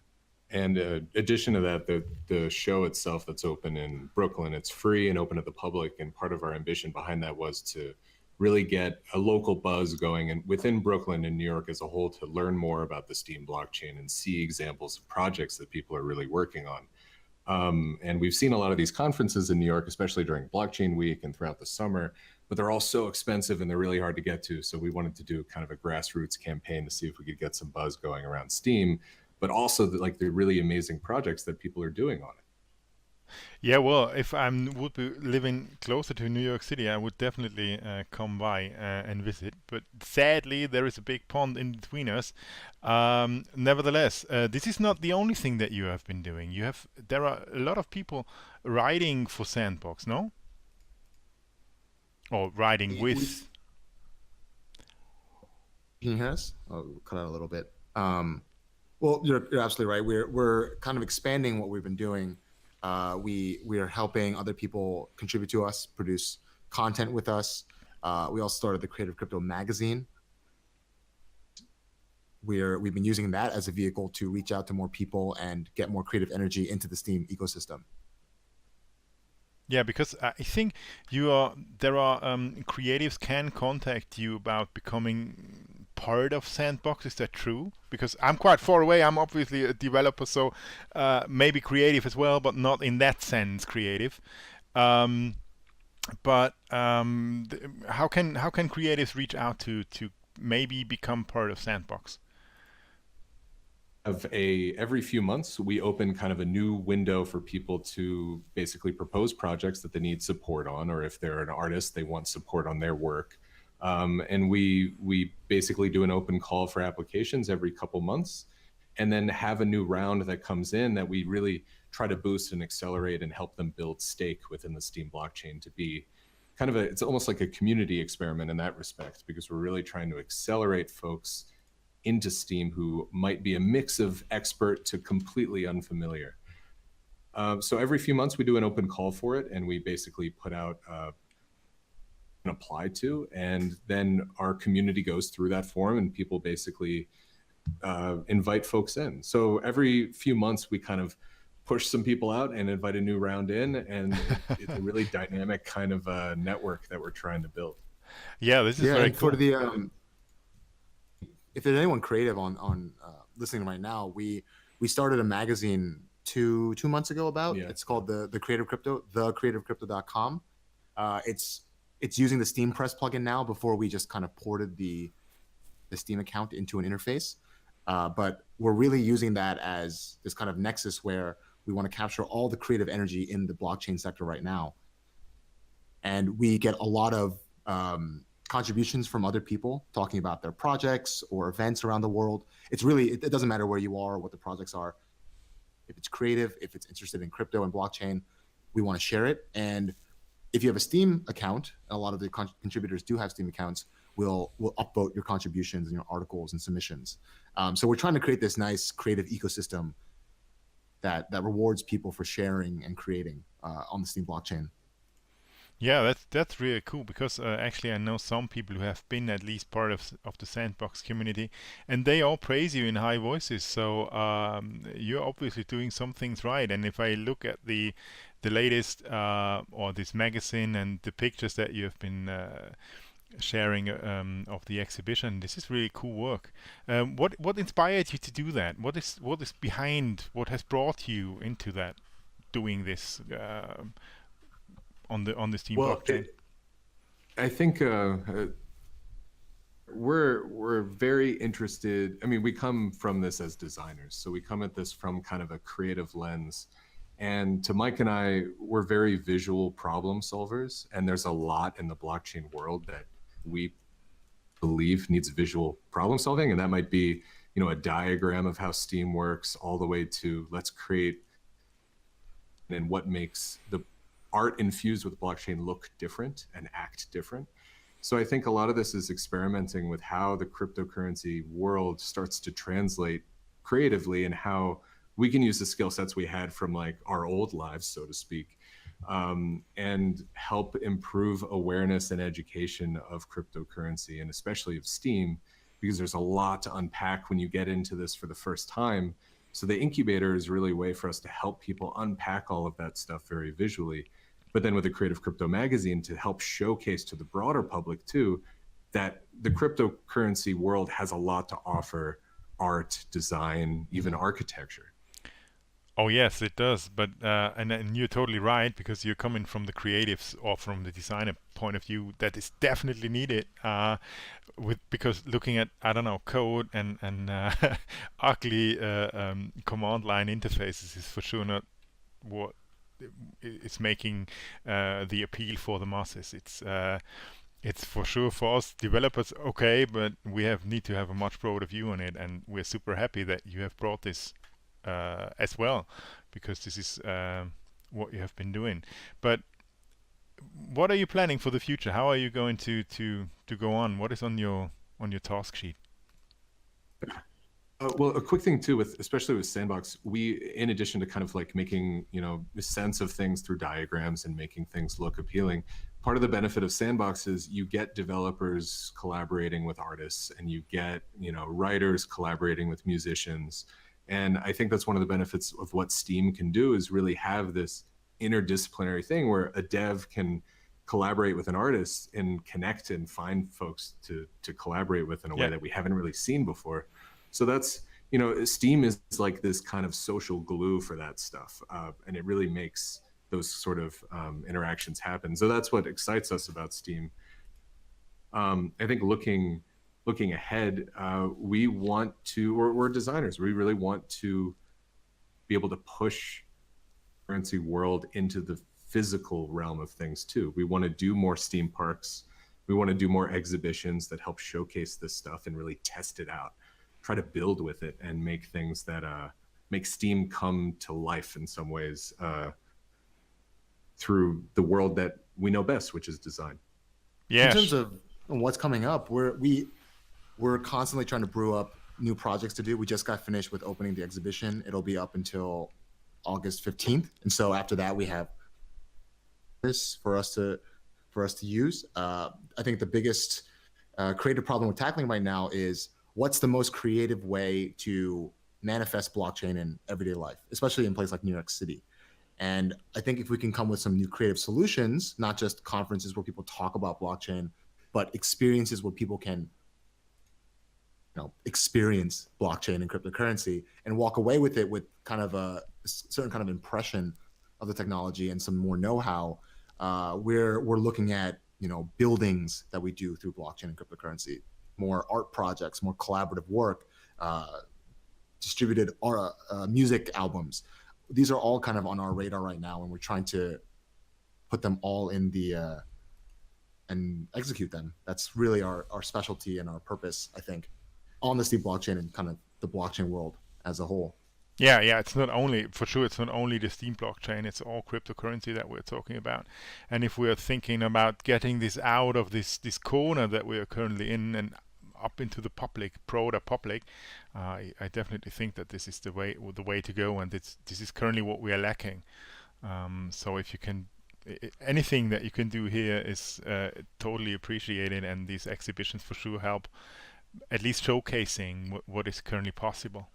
And in addition to that, the show itself that's open in Brooklyn, it's free and open to the public. And part of our ambition behind that was to really get a local buzz going and within Brooklyn and New York as a whole to learn more about the Steem blockchain and see examples of projects that people are really working on. And we've seen a lot of these conferences in New York, especially during Blockchain Week and throughout the summer, but they're all so expensive and they're really hard to get to. So we wanted to do kind of a grassroots campaign to see if we could get some buzz going around Steem, but also the really amazing projects that people are doing on it. Yeah, well, if I would be living closer to New York City, I would definitely come by and visit. But sadly, there is a big pond in between us. Nevertheless, this is not the only thing that you have been doing. There are a lot of people writing for Sandbox, no? Or writing with. Can you hear us? I'll cut out a little bit. Well, you're absolutely right. We're kind of expanding what we've been doing. We are helping other people contribute to us, produce content with us. We also started the Creative Crypto magazine. We've been using that as a vehicle to reach out to more people and get more creative energy into the Steem ecosystem. Yeah, because I think there are creatives can contact you about becoming part of Sandbox. Is that true? Because I'm quite far away. I'm obviously a developer, so maybe creative as well, but not in that sense creative. But how can creatives reach out to maybe become part of Sandbox? Every few months, we open kind of a new window for people to basically propose projects that they need support on, or if they're an artist, they want support on their work. And we basically do an open call for applications every couple months, and then have a new round that comes in that we really try to boost and accelerate and help them build stake within the Steem blockchain to be kind of it's almost like a community experiment in that respect, because we're really trying to accelerate folks into Steem who might be a mix of expert to completely unfamiliar. So every few months we do an open call for it, and we basically put out an apply to, and then our community goes through that form and people basically invite folks in. So every few months we kind of push some people out and invite a new round in, and it's a really dynamic kind of network that we're trying to build. Yeah, this is very cool. For the if there's anyone creative on listening right now, we started a magazine two months ago about. Yeah. It's called the Creative Crypto, thecreativecrypto.com. It's using the Steem Press plugin now. Before we just kind of ported the Steem account into an interface, but we're really using that as this kind of nexus where we want to capture all the creative energy in the blockchain sector right now, and we get a lot of contributions from other people talking about their projects or events around the world. It's really, it doesn't matter where you are or what the projects are. If it's creative, if it's interested in crypto and blockchain, we want to share it. And if you have a Steem account, a lot of the contributors do have Steem accounts, we'll upvote your contributions and your articles and submissions. So we're trying to create this nice creative ecosystem that rewards people for sharing and creating on the Steem blockchain. Yeah, that's really cool, because actually I know some people who have been at least part of the Sandbox community, and they all praise you in high voices. So you're obviously doing some things right. And if I look at the latest or this magazine and the pictures that you have been sharing of the exhibition, this is really cool work. What inspired you to do that? What is behind? What has brought you into that, doing this? On the Steem blockchain? I think we're very interested. I mean, we come from this as designers, so we come at this from kind of a creative lens. And to Mike and I, we're very visual problem solvers, and there's a lot in the blockchain world that we believe needs visual problem solving, and that might be, you know, a diagram of how Steam works, all the way to let's create and what makes the art infused with blockchain look different and act different. So I think a lot of this is experimenting with how the cryptocurrency world starts to translate creatively, and how we can use the skill sets we had from like our old lives, so to speak, and help improve awareness and education of cryptocurrency, and especially of Steam, because there's a lot to unpack when you get into this for the first time. So the incubator is really a way for us to help people unpack all of that stuff very visually. But then with the Creative Crypto magazine, to help showcase to the broader public too, that the cryptocurrency world has a lot to offer: art, design, even architecture. Oh yes, it does. But and you're totally right, because you're coming from the creatives or from the designer point of view. That is definitely needed. Because looking at, I don't know, code and ugly command line interfaces is for sure not what it's making the appeal for the masses. It's for sure for us developers okay, but we need to have a much broader view on it, and we're super happy that you have brought this as well, because this is what you have been doing. But what are you planning for the future? How are you going to go on? What is on your task sheet? Well, a quick thing too, especially with Sandbox, we, in addition to kind of like making, you know, sense of things through diagrams and making things look appealing, part of the benefit of Sandbox is you get developers collaborating with artists, and you get, you know, writers collaborating with musicians. And I think that's one of the benefits of what Steam can do, is really have this interdisciplinary thing where a dev can collaborate with an artist and connect and find folks to collaborate with in a way that we haven't really seen before. So that's, you know, Steam is like this kind of social glue for that stuff, and it really makes those sort of interactions happen. So that's what excites us about Steam. I think looking ahead, we want to, we're designers. We really want to be able to push the currency world into the physical realm of things too. We want to do more Steam parks. We want to do more exhibitions that help showcase this stuff and really test it out. Try to build with it and make things that make Steam come to life in some ways through the world that we know best, which is design. In terms of what's coming up, we're constantly trying to brew up new projects to do. We just got finished with opening the exhibition. It'll be up until August 15th, and so after that we have this for us to use. I think the biggest creative problem we're tackling right now is what's the most creative way to manifest blockchain in everyday life, especially in places like New York City. And I think if we can come with some new creative solutions, not just conferences where people talk about blockchain, but experiences where people can, you know, experience blockchain and cryptocurrency and walk away with it with kind of a certain kind of impression of the technology and some more know-how, we're looking at, you know, buildings that we do through blockchain and cryptocurrency, more art projects, more collaborative work, distributed music albums. These are all kind of on our radar right now, and we're trying to put them all in the and execute them. That's really our specialty and our purpose, I think, on the Steam blockchain and kind of the blockchain world as a whole. Yeah, it's not only, for sure, it's not only the Steam blockchain, it's all cryptocurrency that we're talking about. And if we're thinking about getting this out of this corner that we are currently in and up into the broader public, I definitely think that this is the way to go, and this is currently what we are lacking. So if you can, anything that you can do here is totally appreciated, and these exhibitions for sure help at least showcasing what is currently possible.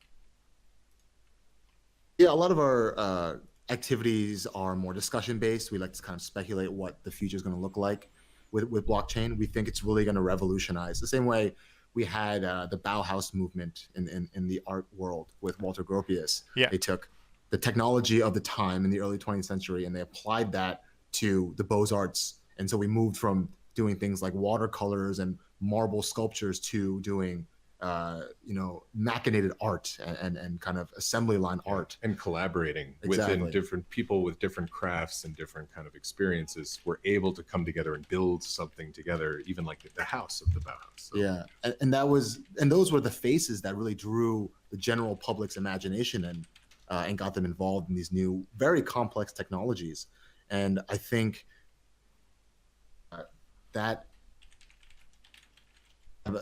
Yeah, a lot of our activities are more discussion based. We like to kind of speculate what the future is going to look like with blockchain. We think it's really going to revolutionize the same way we had the Bauhaus movement in the art world with Walter Gropius. Yeah. They took the technology of the time in the early 20th century and they applied that to the Beaux-Arts. And so we moved from doing things like watercolors and marble sculptures to doing machinated art and kind of assembly line art. And collaborating Exactly. within different people with different crafts and different kind of experiences, we're able to come together and build something together, even like the house of the Bauhaus. So. Yeah, and those were the faces that really drew the general public's imagination and got them involved in these new, very complex technologies. And I think that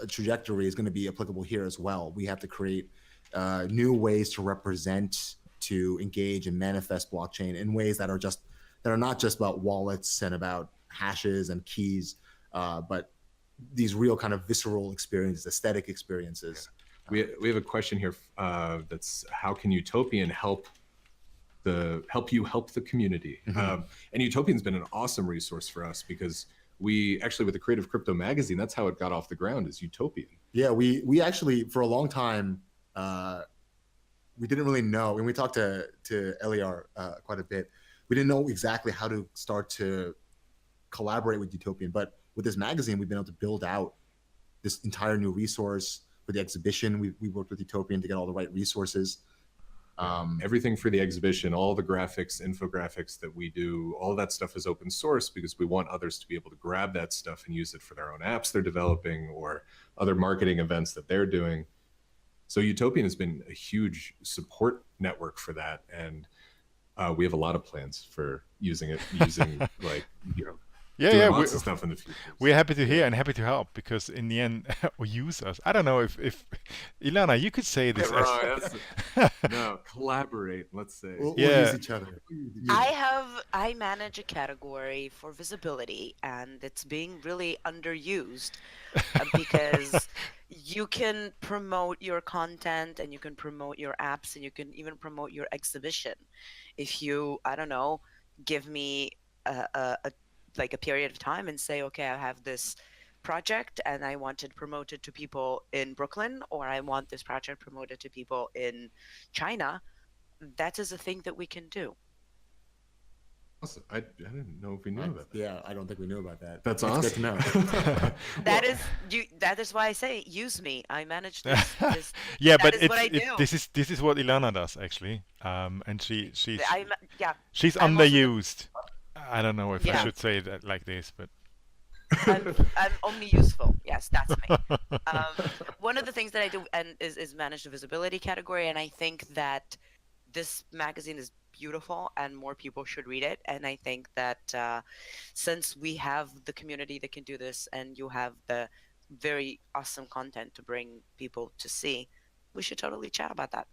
trajectory is going to be applicable here as well. We have to create new ways to represent, to engage and manifest blockchain in ways that are not just about wallets and about hashes and keys, but these real kind of visceral experiences, aesthetic experiences. We have a question here that's how can Utopian help you help the community? Mm-hmm. And Utopian's been an awesome resource for us because we actually, with the Creative Crypto magazine, that's how it got off the ground, is Utopian. Yeah, we actually, for a long time, we didn't really know, and we talked to Eliar quite a bit. We didn't know exactly how to start to collaborate with Utopian, but with this magazine, we've been able to build out this entire new resource for the exhibition. We worked with Utopian to get all the right resources. Everything for the exhibition, all the graphics, infographics that we do, all that stuff is open source because we want others to be able to grab that stuff and use it for their own apps they're developing or other marketing events that they're doing. So Utopian has been a huge support network for that. And we have a lot of plans for using it, doing lots of stuff in the future. We're happy to hear and happy to help because in the end, or use us. I don't know if Ilana, you could say this. No, collaborate. Let's say. We'll use each other. I manage a category for visibility, and it's being really underused because you can promote your content and you can promote your apps and you can even promote your exhibition. If you, I don't know, give me a period of time and say, okay, I have this project and I want it promoted to people in Brooklyn, or I want this project promoted to people in China, that is a thing that we can do. Awesome. I didn't know if we knew about that. Yeah, I don't think we knew about that. That's awesome. Good to know. That is why I say use me. I manage this. Yeah, that but is what I do. This is what Ilana does actually, and she's I'm underused. I don't know if I should say that like this, but I'm only useful. Yes, that's me. One of the things that I do is manage the visibility category, and I think that this magazine is beautiful and more people should read it. And I think that since we have the community that can do this and you have the very awesome content to bring people to see, we should totally chat about that.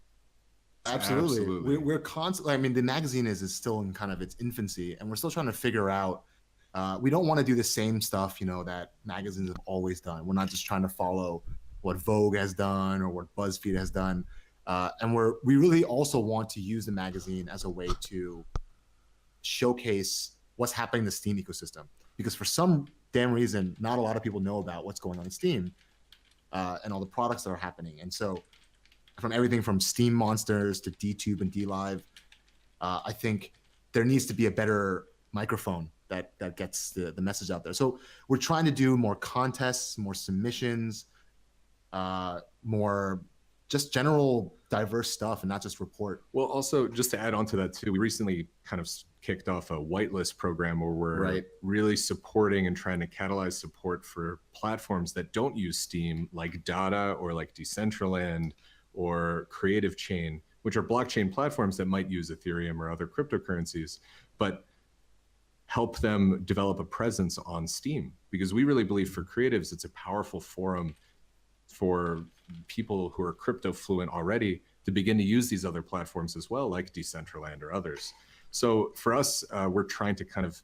Absolutely. We're constantly, I mean, the magazine is still in kind of its infancy, and we're still trying to figure out, we don't want to do the same stuff, that magazines have always done. We're not just trying to follow what Vogue has done or what BuzzFeed has done. And we really also want to use the magazine as a way to showcase what's happening in the Steam ecosystem. Because for some damn reason, not a lot of people know about what's going on in Steam and all the products that are happening. And so from everything from Steam Monsters to DTube and DLive, I think there needs to be a better microphone that gets the message out there. So we're trying to do more contests, more submissions, more just general diverse stuff and not just report. Well, also just to add on to that too, we recently kind of kicked off a whitelist program where we're really supporting and trying to catalyze support for platforms that don't use Steam, like Dada or like Decentraland or Creative Chain, which are blockchain platforms that might use Ethereum or other cryptocurrencies, but help them develop a presence on Steam. Because we really believe for creatives, it's a powerful forum for people who are crypto fluent already to begin to use these other platforms as well, like Decentraland or others. So for us, we're trying to kind of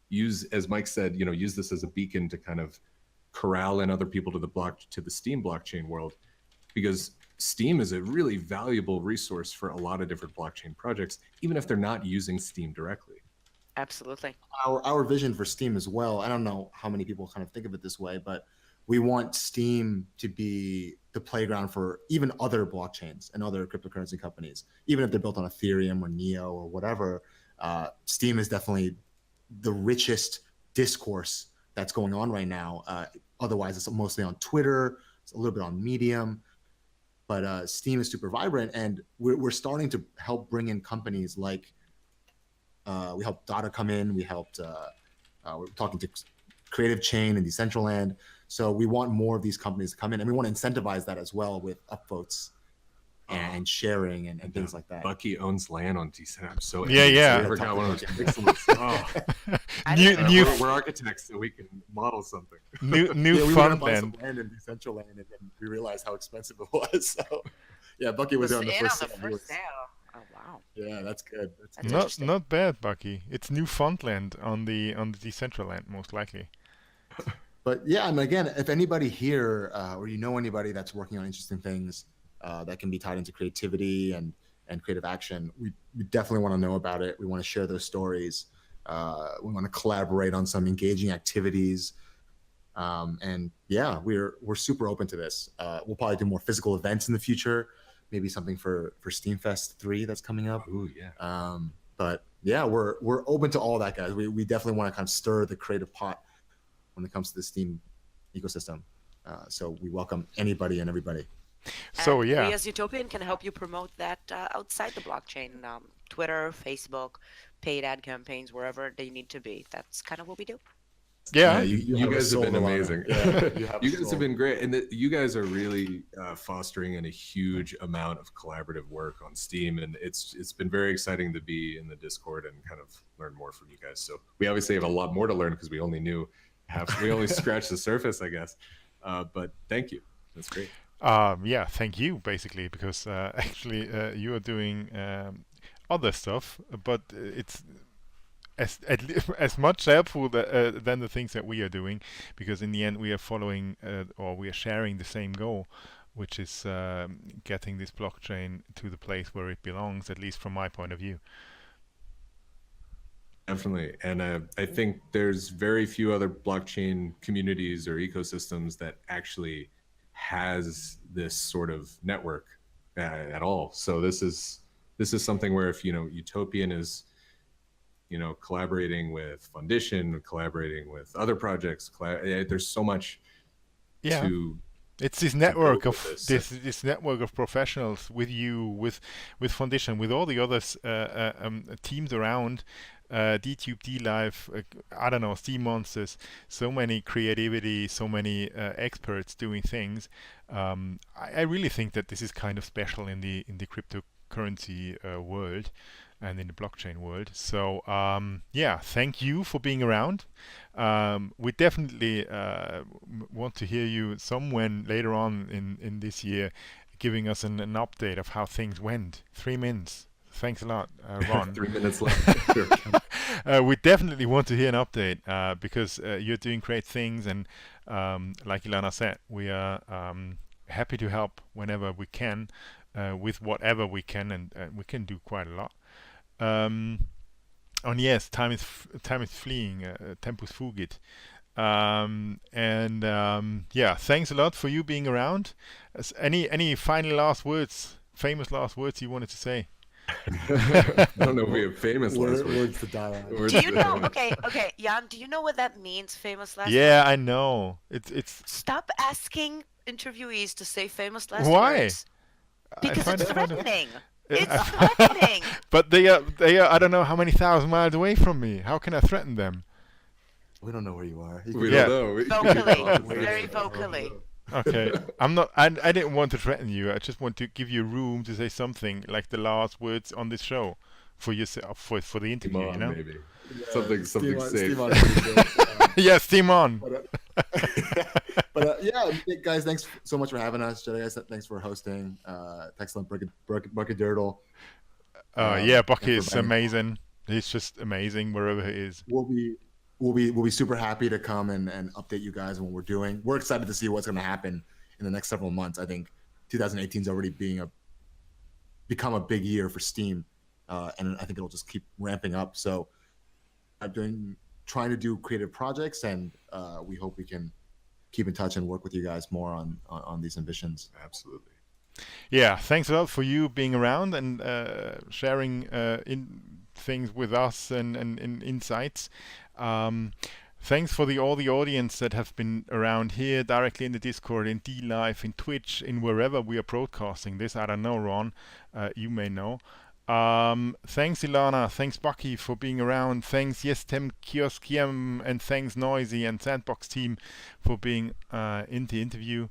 use, as Mike said, use this as a beacon to kind of corral in other people to the Steam blockchain world, because Steam is a really valuable resource for a lot of different blockchain projects, even if they're not using Steam directly. Absolutely. Our vision for Steam as well, I don't know how many people kind of think of it this way, but we want Steam to be the playground for even other blockchains and other cryptocurrency companies, even if they're built on Ethereum or Neo or whatever. Steam is definitely the richest discourse that's going on right now. Otherwise, it's mostly on Twitter a little bit on Medium, but Steam is super vibrant, and we're starting to help bring in companies like we helped Data come in, we helped we're talking to Creative Chain and Decentraland. So we want more of these companies to come in, and we want to incentivize that as well with upvotes and sharing and things like that. Bucky owns land on Decent. I'm so Yeah. We ever got one of those pixels. We're architects, so we can model something. New we fun buy land. some land in Decentraland, and then we realized how expensive it was. So yeah, Bucky was there on the first sale. Oh wow. Yeah, that's good. That's Not bad, Bucky. It's new Fundland on the Decentraland, most likely. But yeah, and again, if anybody here or you know anybody that's working on interesting things that can be tied into creativity and creative action, we definitely want to know about it. We want to share those stories. We want to collaborate on some engaging activities. And yeah, we're super open to this. We'll probably do more physical events in the future. Maybe something for SteamFest 3 that's coming up. Ooh, yeah. But yeah, we're open to all that, guys. We definitely want to kind of stir the creative pot when it comes to the Steam ecosystem. So we welcome anybody and everybody. So and yeah, we as Utopian can help you promote that outside the blockchain, Twitter, Facebook, paid ad campaigns, wherever they need to be. That's kind of what we do. yeah. You guys have been amazing. Yeah, you guys have been great, and you guys are really fostering in a huge amount of collaborative work on Steam, and it's been very exciting to be in the Discord and kind of learn more from you guys. So we obviously have a lot more to learn because we only scratched the surface, I guess. But thank you. That's great. Yeah, thank you, basically, because actually you are doing other stuff, but it's as much helpful than the things that we are doing, because in the end we are following or we are sharing the same goal, which is getting this blockchain to the place where it belongs, at least from my point of view. Definitely. And I think there's very few other blockchain communities or ecosystems that actually has this sort of network at all. So this is something where if Utopian is collaborating with Fundition, collaborating with other projects, there's so much to it's this network go of with this. this network of professionals with you, with Foundation, with all the others teams around, DTube, DLive, I don't know, Steam Monsters, so many creativity, so many experts doing things. I really think that this is kind of special in the cryptocurrency world and in the blockchain world. So yeah, thank you for being around. We definitely want to hear you somewhere later on in this year giving us an update of how things went. 3 minutes. Thanks a lot, Ron. 3 minutes left. Sure. We definitely want to hear an update because you're doing great things, and like Ilana said, we are happy to help whenever we can with whatever we can, and we can do quite a lot. And yes, time is fleeing, tempus fugit. Yeah, thanks a lot for you being around. Any final last words, famous last words you wanted to say? I don't know if we have famous last words. Words to die on. Do you know? Okay, Jan. Do you know what that means? Famous last. Yeah, I know. It's. Stop asking interviewees to say famous last Why? words. Because it's threatening. It's Uh, threatening. But they are I don't know how many thousand miles away from me. How can I threaten them? We don't know where you are. We Yeah. don't know. Vocally, very vocally. Okay, I'm not. I didn't want to threaten you. I just want to give you room to say something like the last words on this show for yourself for the interview. Steam on, You know? maybe. Something safe. Steam on pretty good. Yeah, steam on. But yeah, guys, thanks so much for having us. Jedi guys, thanks for hosting. Excellent Buckdurddle. Yeah, Bucky thanks is for being- amazing. He's just amazing wherever he is. We'll be super happy to come and update you guys on what we're doing. We're excited to see what's going to happen in the next several months. I think 2018 is already become a big year for Steam, and I think it'll just keep ramping up. So I'm trying to do creative projects, and we hope we can keep in touch and work with you guys more on these ambitions. Absolutely. Yeah, thanks a lot for you being around and sharing in things with us and insights. thanks for all the audience that have been around here, directly in the Discord, in D Live, in Twitch, in wherever we are broadcasting this. I don't know, Ron. You may know. Thanks, Ilana. Thanks, Bucky, for being around. Thanks, Tem Kioskiem, and thanks, Noisy and Sandbox team for being in the interview.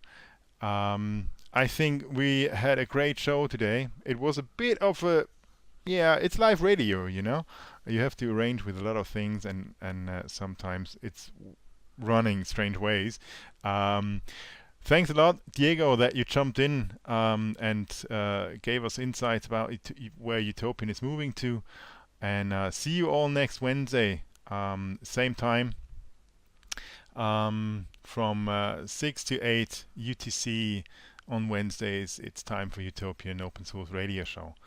I think we had a great show today. It was a bit of a, it's live radio, you know. You have to arrange with a lot of things, and sometimes it's running strange ways. Thanks a lot, Diego, that you jumped in and gave us insights about where Utopian is moving to. And see you all next Wednesday, same time, from 6 to 8 UTC on Wednesdays. It's time for Utopian Open Source Radio Show.